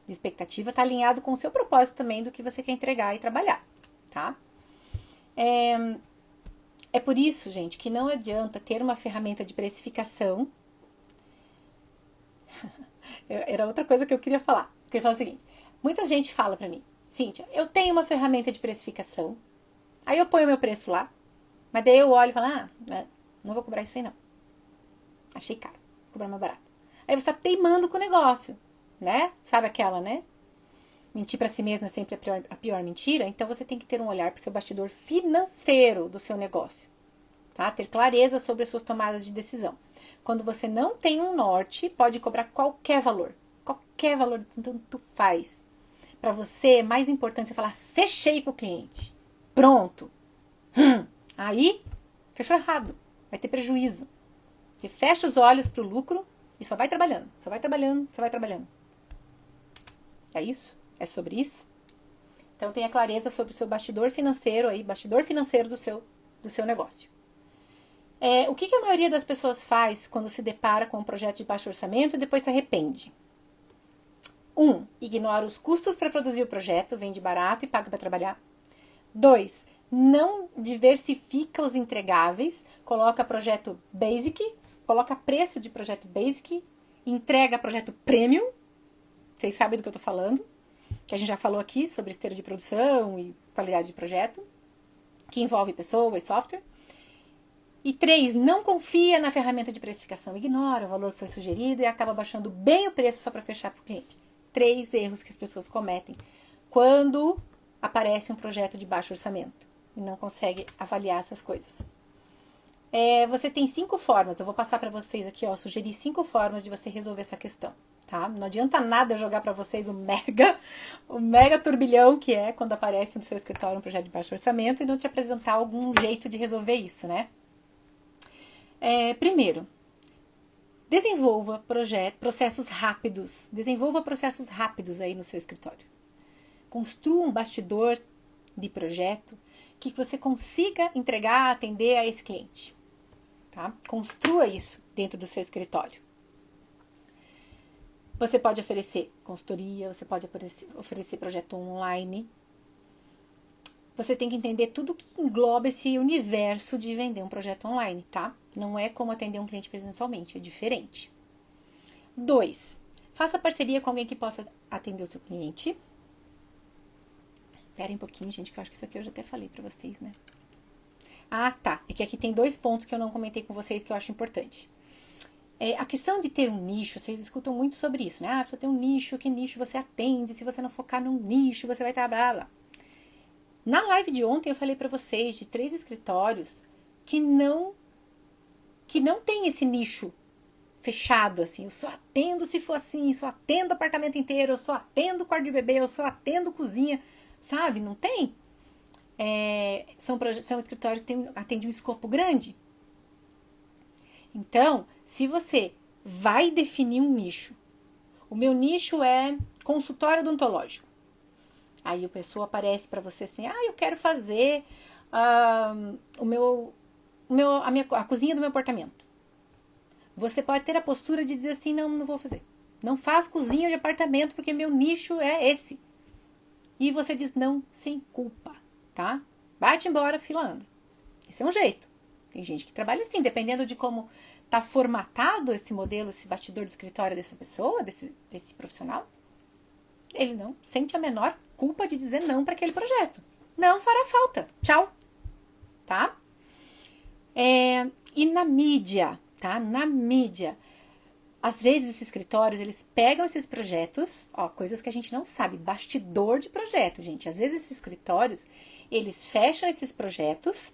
expectativa está alinhado com o seu propósito também do que você quer entregar e trabalhar, tá? É por isso, gente, que não adianta ter uma ferramenta de precificação. Era outra coisa que eu queria falar. Eu queria falar o seguinte, muita gente fala pra mim, Cíntia, eu tenho uma ferramenta de precificação, aí eu ponho meu preço lá, mas daí eu olho e falo, não vou cobrar isso aí não. Achei caro, vou cobrar mais barato. Aí você está teimando com o negócio, né? Sabe aquela, né? Mentir para si mesmo é sempre a pior mentira. Então você tem que ter um olhar para o seu bastidor financeiro do seu negócio, tá? Ter clareza sobre as suas tomadas de decisão. Quando você não tem um norte, pode cobrar qualquer valor, tanto faz. Para você é mais importante você falar, fechei com o cliente, pronto. Aí, fechou errado, vai ter prejuízo. E fecha os olhos para o lucro e só vai trabalhando, só vai trabalhando, só vai trabalhando. É isso? É sobre isso? Então tenha clareza sobre o seu bastidor financeiro aí, bastidor financeiro do seu negócio. O que a maioria das pessoas faz quando se depara com um projeto de baixo orçamento e depois se arrepende? 1. Ignora os custos para produzir o projeto, vende barato e paga para trabalhar. 2. Não diversifica os entregáveis, coloca projeto basic, coloca preço de projeto basic, entrega projeto premium. Vocês sabem do que eu estou falando, que a gente já falou aqui sobre esteira de produção e qualidade de projeto, que envolve pessoa e software. E 3, não confia na ferramenta de precificação, ignora o valor que foi sugerido e acaba baixando bem o preço só para fechar para o cliente. 3 erros que as pessoas cometem quando aparece um projeto de baixo orçamento e não consegue avaliar essas coisas. Você tem 5 formas, eu vou passar para vocês aqui, sugerir 5 formas de você resolver essa questão. Tá? Não adianta nada eu jogar para vocês o mega turbilhão que é quando aparece no seu escritório um projeto de baixo orçamento e não te apresentar algum jeito de resolver isso, né? Primeiro, desenvolva processos rápidos. Desenvolva processos rápidos aí no seu escritório. Construa um bastidor de projeto que você consiga entregar, atender a esse cliente. Tá? Construa isso dentro do seu escritório. Você pode oferecer consultoria, você pode oferecer projeto online. Você tem que entender tudo que engloba esse universo de vender um projeto online, tá? Não é como atender um cliente presencialmente, é diferente. 2. Faça parceria com alguém que possa atender o seu cliente. Espera um pouquinho, gente, que eu acho que isso aqui eu já até falei pra vocês, né? Tá. É que aqui tem 2 pontos que eu não comentei com vocês que eu acho importante. A questão de ter um nicho, vocês escutam muito sobre isso, né? Precisa ter um nicho, que nicho você atende, se você não focar num nicho, você vai estar blá, blá. Na live de ontem eu falei pra vocês de 3 escritórios que não tem esse nicho fechado, assim. Eu só atendo se for assim, eu só atendo apartamento inteiro, eu só atendo quarto de bebê, eu só atendo cozinha, sabe? Não tem. São escritórios que atendem um escopo grande. Então, se você vai definir um nicho, o meu nicho é consultório odontológico. Aí a pessoa aparece para você assim, eu quero fazer a cozinha do meu apartamento. Você pode ter a postura de dizer assim, não vou fazer. Não faço cozinha de apartamento porque meu nicho é esse. E você diz não sem culpa, tá? Bate embora, fila anda. Esse é um jeito. Tem gente que trabalha assim, dependendo de como tá formatado esse modelo, esse bastidor do escritório dessa pessoa, desse profissional. Ele não sente a menor culpa de dizer não para aquele projeto. Não fará falta. Tchau. Tá? E na mídia, tá? Na mídia. Às vezes esses escritórios, eles pegam esses projetos, coisas que a gente não sabe, bastidor de projeto, gente. Às vezes esses escritórios, eles fecham esses projetos,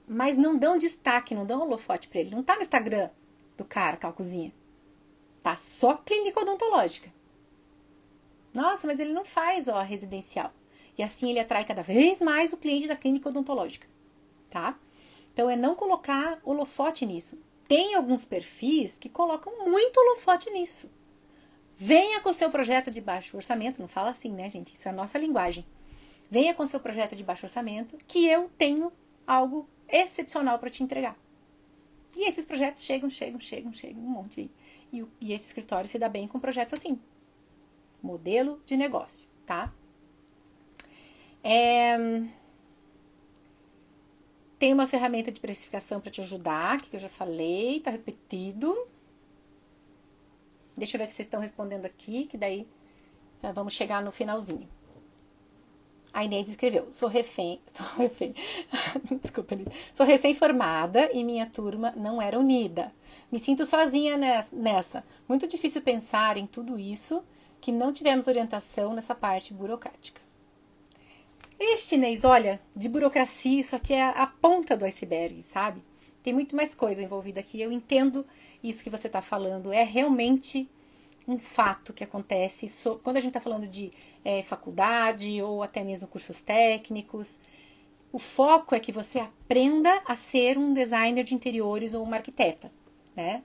mas não dão destaque, não dão holofote para ele. Não tá no Instagram do cara, aquela cozinha. Tá só clínica odontológica. Nossa, mas ele não faz, residencial. E assim ele atrai cada vez mais o cliente da clínica odontológica, tá? Então é não colocar holofote nisso. Tem alguns perfis que colocam muito holofote nisso. Venha com seu projeto de baixo orçamento, não fala assim, né, gente? Isso é a nossa linguagem. Venha com seu projeto de baixo orçamento, que eu tenho algo excepcional para te entregar. E esses projetos chegam, um monte. E esse escritório se dá bem com projetos assim. Modelo de negócio, tá? Tem uma ferramenta de precificação para te ajudar, que eu já falei, tá repetido. Deixa eu ver o que vocês estão respondendo aqui, que daí já vamos chegar no finalzinho. A Inês escreveu, desculpa, sou recém-formada e minha turma não era unida. Me sinto sozinha nessa. Muito difícil pensar em tudo isso que não tivemos orientação nessa parte burocrática. Inês, olha, de burocracia, isso aqui é a ponta do iceberg, sabe? Tem muito mais coisa envolvida aqui. Eu entendo isso que você está falando. É realmente um fato que acontece quando a gente está falando de faculdade ou até mesmo cursos técnicos. O foco é que você aprenda a ser um designer de interiores ou uma arquiteta, né?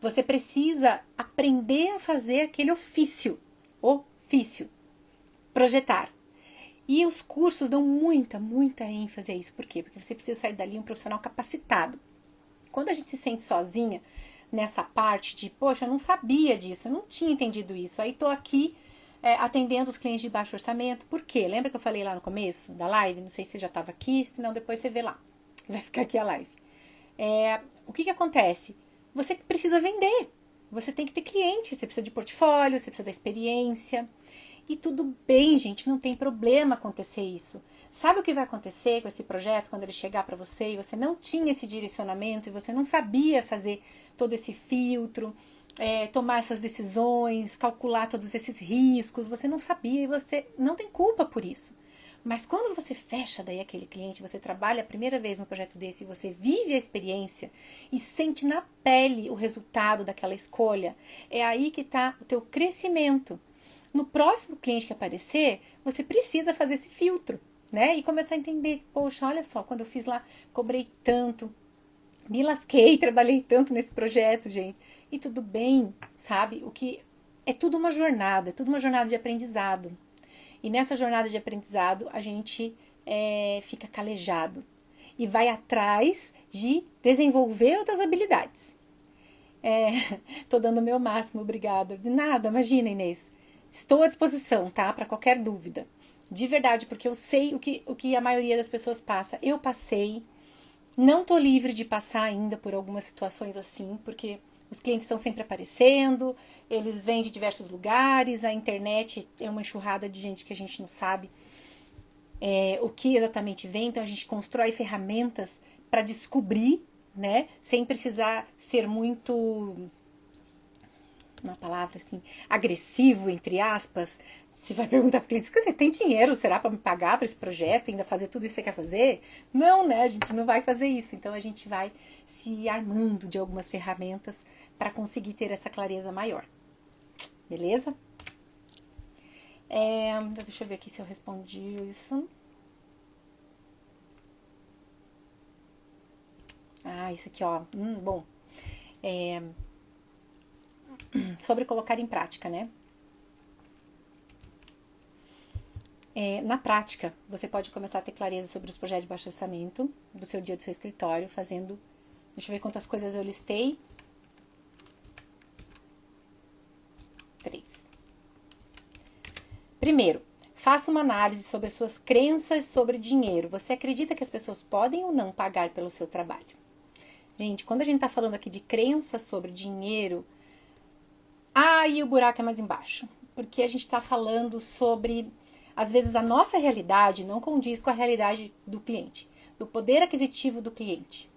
Você precisa aprender a fazer aquele ofício, projetar. E os cursos dão muita ênfase a isso. Por quê? Porque você precisa sair dali um profissional capacitado. Quando a gente se sente sozinha nessa parte de, poxa, eu não sabia disso, eu não tinha entendido isso. Aí tô aqui atendendo os clientes de baixo orçamento. Por quê? Lembra que eu falei lá no começo da live? Não sei se você já estava aqui, senão depois você vê lá. Vai ficar aqui a live. O que acontece? Você precisa vender. Você tem que ter cliente, você precisa de portfólio, você precisa da experiência. E tudo bem, gente, não tem problema acontecer isso. Sabe o que vai acontecer com esse projeto quando ele chegar para você e você não tinha esse direcionamento e você não sabia fazer todo esse filtro, tomar essas decisões, calcular todos esses riscos, você não sabia e você não tem culpa por isso. Mas quando você fecha daí aquele cliente, você trabalha a primeira vez no projeto desse e você vive a experiência e sente na pele o resultado daquela escolha, é aí que está o teu crescimento. No próximo cliente que aparecer, você precisa fazer esse filtro, né? E começar a entender, poxa, olha só, quando eu fiz lá, cobrei tanto, me lasquei, trabalhei tanto nesse projeto, gente. E tudo bem, sabe? É tudo uma jornada de aprendizado. E nessa jornada de aprendizado, a gente fica calejado e vai atrás de desenvolver outras habilidades. Tô dando o meu máximo, obrigada. De nada, imagina, Inês. Estou à disposição, tá? Para qualquer dúvida. De verdade, porque eu sei o que a maioria das pessoas passa. Eu passei. Não tô livre de passar ainda por algumas situações assim, porque os clientes estão sempre aparecendo, eles vêm de diversos lugares, a internet é uma enxurrada de gente que a gente não sabe o que exatamente vem, então a gente constrói ferramentas para descobrir, né? Sem precisar ser muito, uma palavra assim, agressivo, entre aspas. Você vai perguntar para o cliente, você tem dinheiro, será, para me pagar para esse projeto, ainda fazer tudo isso que você quer fazer? Não, né? A gente não vai fazer isso. Então, a gente vai se armando de algumas ferramentas para conseguir ter essa clareza maior. Beleza? Deixa eu ver aqui se eu respondi isso. Isso aqui, ó. Bom. Sobre colocar em prática, né? Na prática, você pode começar a ter clareza sobre os projetos de baixo orçamento do seu dia do seu escritório, fazendo... Deixa eu ver quantas coisas eu listei. 3. Primeiro, faça uma análise sobre as suas crenças sobre dinheiro. Você acredita que as pessoas podem ou não pagar pelo seu trabalho? Gente, quando a gente tá falando aqui de crenças sobre dinheiro, aí o buraco é mais embaixo. Porque a gente tá falando sobre... Às vezes a nossa realidade não condiz com a realidade do cliente, do poder aquisitivo do cliente.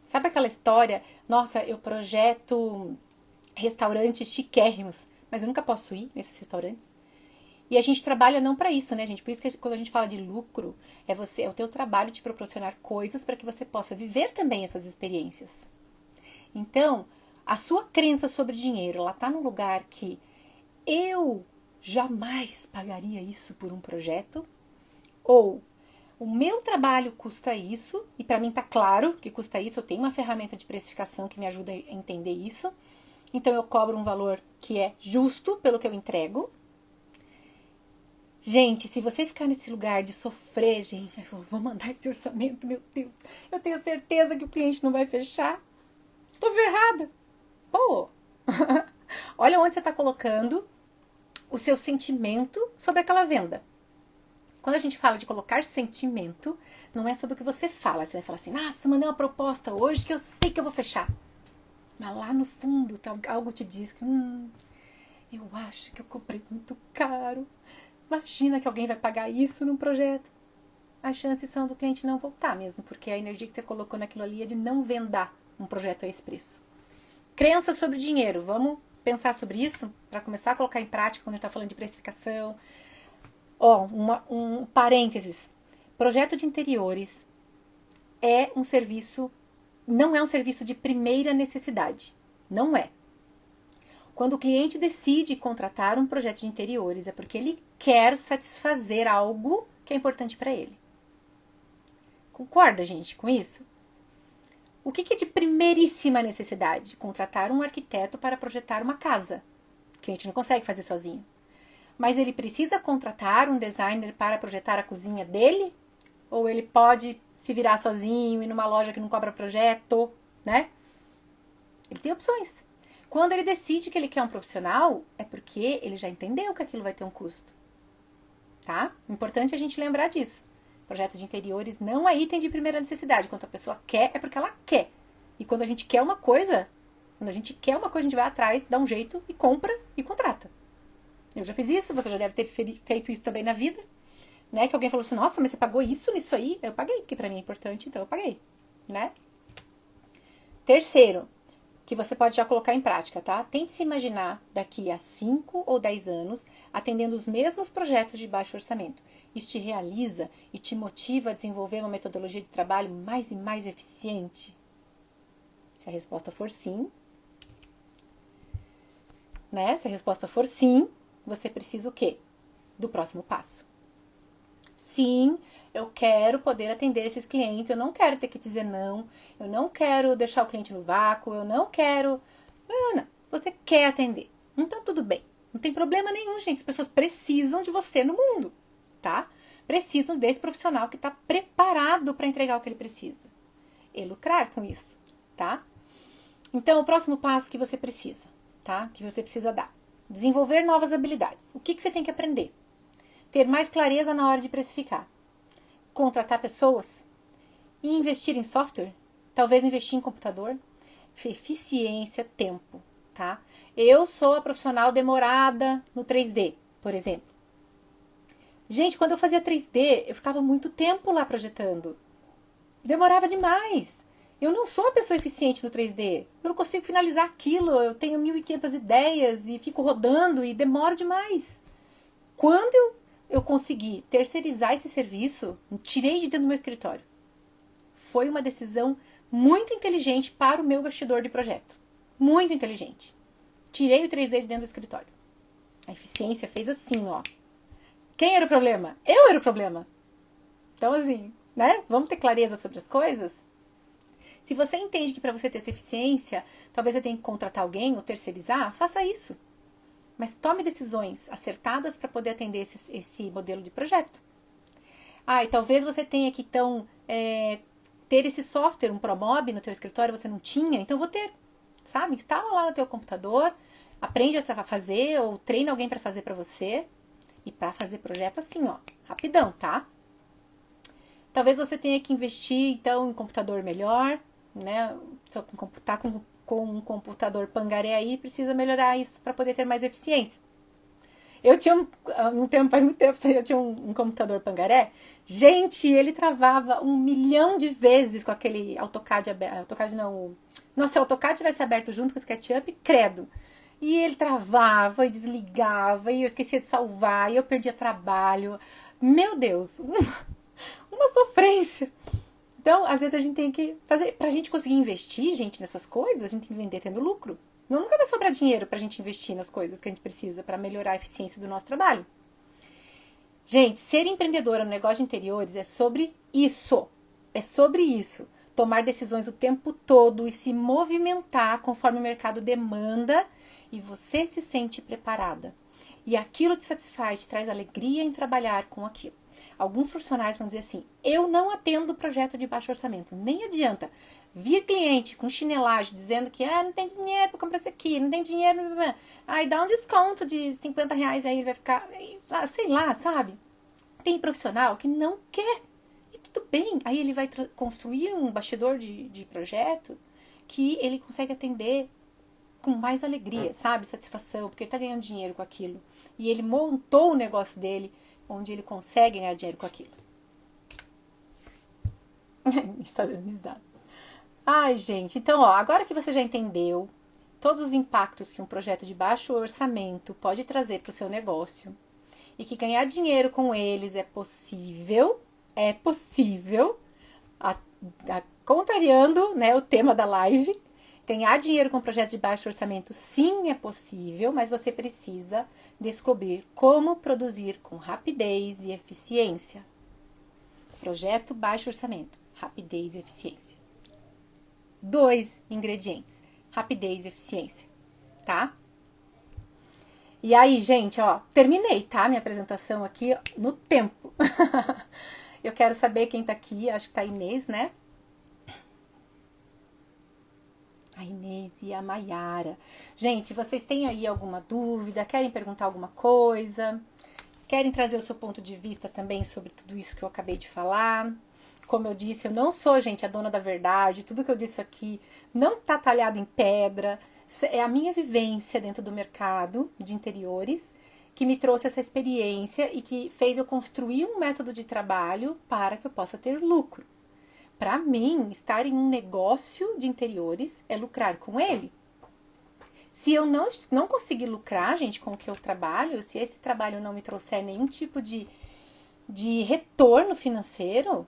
Sabe aquela história, nossa, eu projeto restaurantes chiquérrimos, mas eu nunca posso ir nesses restaurantes? E a gente trabalha não para isso, né, gente? Por isso que quando a gente fala de lucro, é o teu trabalho te proporcionar coisas para que você possa viver também essas experiências. Então, a sua crença sobre dinheiro, ela tá num lugar que eu jamais pagaria isso por um projeto, ou o meu trabalho custa isso, e para mim tá claro que custa isso, eu tenho uma ferramenta de precificação que me ajuda a entender isso, então eu cobro um valor que é justo pelo que eu entrego. Gente, se você ficar nesse lugar de sofrer, gente, eu vou mandar esse orçamento, meu Deus, eu tenho certeza que o cliente não vai fechar, tô ferrada. Pô, olha onde você tá colocando o seu sentimento sobre aquela venda. Quando a gente fala de colocar sentimento, não é sobre o que você fala. Você vai falar assim, nossa, mandei uma proposta hoje que eu sei que eu vou fechar. Mas lá no fundo, algo te diz que, eu acho que eu cobrei muito caro. Imagina que alguém vai pagar isso num projeto. As chances são do cliente não voltar mesmo, porque a energia que você colocou naquilo ali é de não vendar um projeto a esse preço. Crença sobre dinheiro. Vamos pensar sobre isso para começar a colocar em prática quando a gente está falando de precificação. Um parênteses. Projeto de interiores é um serviço, não é um serviço de primeira necessidade. Não é. Quando o cliente decide contratar um projeto de interiores, é porque ele quer satisfazer algo que é importante para ele. Concorda, gente, com isso? O que é de primeiríssima necessidade? Contratar um arquiteto para projetar uma casa. O cliente não consegue fazer sozinho. Mas ele precisa contratar um designer para projetar a cozinha dele? Ou ele pode se virar sozinho, ir numa loja que não cobra projeto, né? Ele tem opções. Quando ele decide que ele quer um profissional, é porque ele já entendeu que aquilo vai ter um custo. Tá? Importante a gente lembrar disso. Projeto de interiores não é item de primeira necessidade. Quando a pessoa quer, é porque ela quer. E quando a gente quer uma coisa, a gente vai atrás, dá um jeito e compra e contrata. Eu já fiz isso, você já deve ter feito isso também na vida. Né? Que alguém falou assim, nossa, mas você pagou isso nisso aí? Eu paguei, porque pra mim é importante, então eu paguei. Né? Terceiro, que você pode já colocar em prática, tá? Tente se imaginar daqui a 5 ou 10 anos atendendo os mesmos projetos de baixo orçamento. Isso te realiza e te motiva a desenvolver uma metodologia de trabalho mais e mais eficiente? Se a resposta for sim, né? Se a resposta for sim, você precisa o quê? Do próximo passo. Sim, eu quero poder atender esses clientes, eu não quero ter que dizer não, eu não quero deixar o cliente no vácuo, eu não quero... Não, você quer atender. Então tudo bem, não tem problema nenhum, gente. As pessoas precisam de você no mundo, tá? Precisam desse profissional que está preparado para entregar o que ele precisa. E lucrar com isso, tá? Então, o próximo passo que você precisa, tá? Que você precisa dar. Desenvolver novas habilidades. O que você tem que aprender? Ter mais clareza na hora de precificar. Contratar pessoas. E investir em software. Talvez investir em computador. Eficiência, tempo, tá? Eu sou a profissional demorada no 3D, por exemplo. Gente, quando eu fazia 3D, eu ficava muito tempo lá projetando. Demorava demais. Eu não sou a pessoa eficiente no 3D. Eu não consigo finalizar aquilo. Eu tenho 1.500 ideias e fico rodando e demora demais. Quando eu consegui terceirizar esse serviço, tirei de dentro do meu escritório. Foi uma decisão muito inteligente para o meu bastidor de projeto. Muito inteligente. Tirei o 3D de dentro do escritório. A eficiência fez assim, ó. Quem era o problema? Eu era o problema. Então, assim, né? Vamos ter clareza sobre as coisas? Se você entende que para você ter essa eficiência, talvez você tenha que contratar alguém ou terceirizar, faça isso. Mas tome decisões acertadas para poder atender esse modelo de projeto. E talvez você tenha que, então, ter esse software, um Promob no teu escritório, você não tinha, então vou ter, sabe? Instala lá no teu computador, aprende a fazer ou treina alguém para fazer para você. E para fazer projeto assim, ó, rapidão, tá? Talvez você tenha que investir, então, em computador melhor, né? Tá com um computador pangaré aí, precisa melhorar isso para poder ter mais eficiência. Eu tinha faz muito tempo, eu tinha um computador pangaré. Gente, ele travava 1 milhão de vezes com aquele AutoCAD aberto. AutoCAD não. Nossa, se o AutoCAD tivesse aberto junto com o SketchUp, credo. E ele travava e desligava, e eu esquecia de salvar, e eu perdia trabalho. Meu Deus, uma sofrência. Então, às vezes a gente tem que fazer... Pra gente conseguir investir, gente, nessas coisas, a gente tem que vender tendo lucro. Nunca vai sobrar dinheiro pra gente investir nas coisas que a gente precisa pra melhorar a eficiência do nosso trabalho. Gente, ser empreendedora no negócio de interiores é sobre isso. É sobre isso. Tomar decisões o tempo todo e se movimentar conforme o mercado demanda e você se sente preparada. E aquilo te satisfaz, te traz alegria em trabalhar com aquilo. Alguns profissionais vão dizer assim, eu não atendo projeto de baixo orçamento, nem adianta. Vir cliente com chinelagem dizendo que não tem dinheiro para comprar isso aqui, não tem dinheiro, dá um desconto de 50 reais aí, vai ficar, sei lá, sabe? Tem profissional que não quer, e tudo bem, aí ele vai construir um bastidor de projeto que ele consegue atender com mais alegria, sabe? Satisfação, porque ele tá ganhando dinheiro com aquilo. E ele montou o negócio dele, onde ele consegue ganhar dinheiro com aquilo. Está dando risada. Ai, gente, então, ó, agora que você já entendeu todos os impactos que um projeto de baixo orçamento pode trazer para o seu negócio e que ganhar dinheiro com eles é possível, contrariando, né, o tema da live, ganhar dinheiro com projetos de baixo orçamento sim é possível, mas você precisa descobrir como produzir com rapidez e eficiência. Projeto baixo orçamento, rapidez e eficiência. 2 ingredientes, rapidez e eficiência, tá? E aí, gente, ó, terminei, tá? Minha apresentação aqui no tempo. Eu quero saber quem tá aqui, acho que tá a Inês, né? A Inês e a Maiara. Gente, vocês têm aí alguma dúvida? Querem perguntar alguma coisa? Querem trazer o seu ponto de vista também sobre tudo isso que eu acabei de falar? Como eu disse, eu não sou, gente, a dona da verdade. Tudo que eu disse aqui não tá talhado em pedra. É a minha vivência dentro do mercado de interiores que me trouxe essa experiência e que fez eu construir um método de trabalho para que eu possa ter lucro. Para mim, estar em um negócio de interiores é lucrar com ele. Se eu não conseguir lucrar, gente, com o que eu trabalho, se esse trabalho não me trouxer nenhum tipo de retorno financeiro,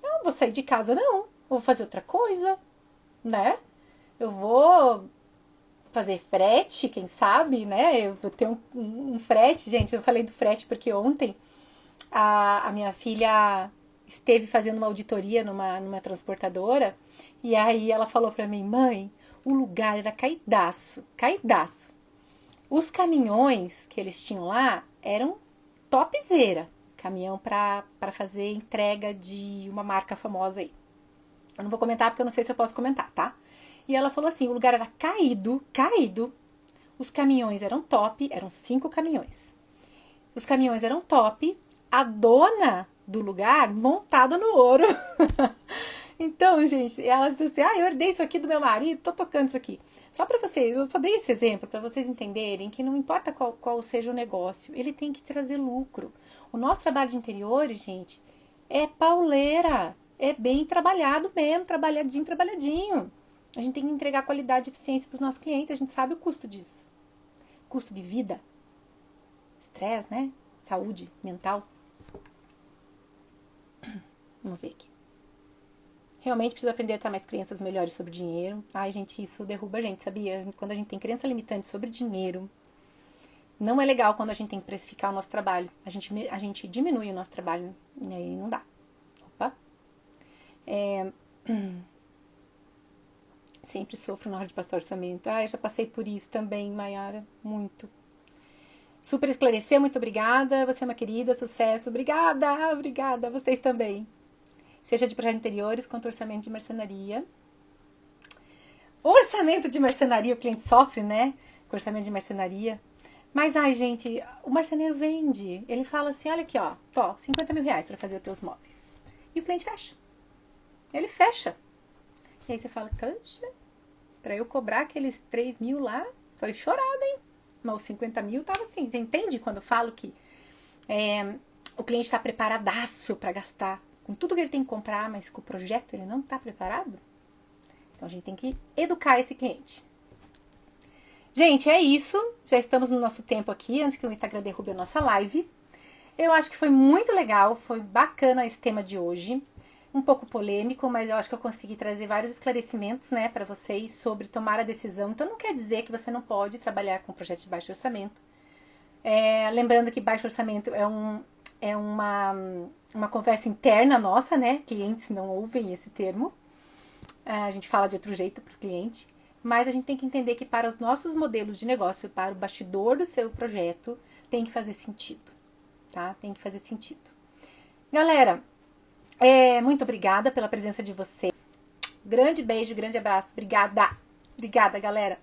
eu não vou sair de casa, não. Eu vou fazer outra coisa, né? Eu vou fazer frete, quem sabe, né? Eu vou ter um frete, gente. Eu falei do frete porque ontem a minha filha esteve fazendo uma auditoria numa transportadora e aí ela falou pra mim, mãe, o lugar era caidaço. Os caminhões que eles tinham lá eram topzera. Caminhão pra fazer entrega de uma marca famosa aí. Eu não vou comentar porque eu não sei se eu posso comentar, tá? E ela falou assim, o lugar era caído. Os caminhões eram top, eram 5 caminhões. Os caminhões eram top. A dona do lugar montada no ouro. Então, gente, ela disse assim, eu herdei isso aqui do meu marido, tô tocando isso aqui. Só pra vocês, eu só dei esse exemplo pra vocês entenderem que não importa qual seja o negócio, ele tem que trazer lucro. O nosso trabalho de interiores, gente, é pauleira, é bem trabalhado mesmo, trabalhadinho. A gente tem que entregar qualidade e eficiência pros nossos clientes, a gente sabe o custo disso. Custo de vida, estresse, né? Saúde mental. Vamos ver aqui. Realmente precisa aprender a ter mais crenças melhores sobre dinheiro. Ai, gente, isso derruba a gente, sabia? Quando a gente tem crença limitante sobre dinheiro, não é legal quando a gente tem que precificar o nosso trabalho. A gente diminui o nosso trabalho e aí não dá. Opa. Sempre sofro na hora de passar orçamento. Eu já passei por isso também, Maiara. Muito. Super esclareceu, muito obrigada. Você é uma querida, sucesso. Obrigada. Vocês também. Seja de projetos interiores quanto orçamento de marcenaria. Orçamento de marcenaria, o cliente sofre, né? Com orçamento de marcenaria. Mas, gente, o marceneiro vende. Ele fala assim, olha aqui, ó, 50 mil reais pra fazer os teus móveis. E o cliente fecha. Ele fecha. E aí você fala, cancha, pra eu cobrar aqueles 3 mil lá, foi chorada, hein? Mas os 50 mil tava assim. Você entende quando eu falo que o cliente tá preparadaço pra gastar com tudo que ele tem que comprar, mas com o projeto ele não tá preparado? Então a gente tem que educar esse cliente. Gente, é isso. Já estamos no nosso tempo aqui, antes que o Instagram derrube a nossa live. Eu acho que foi muito legal, foi bacana esse tema de hoje. Um pouco polêmico, mas eu acho que eu consegui trazer vários esclarecimentos, né, para vocês sobre tomar a decisão. Então não quer dizer que você não pode trabalhar com projetos de baixo orçamento. Lembrando que baixo orçamento é uma conversa interna nossa, né? Clientes não ouvem esse termo. A gente fala de outro jeito para o cliente. Mas a gente tem que entender que para os nossos modelos de negócio, para o bastidor do seu projeto, tem que fazer sentido, tá? Tem que fazer sentido. Galera, muito obrigada pela presença de vocês. Grande beijo, grande abraço. Obrigada, galera.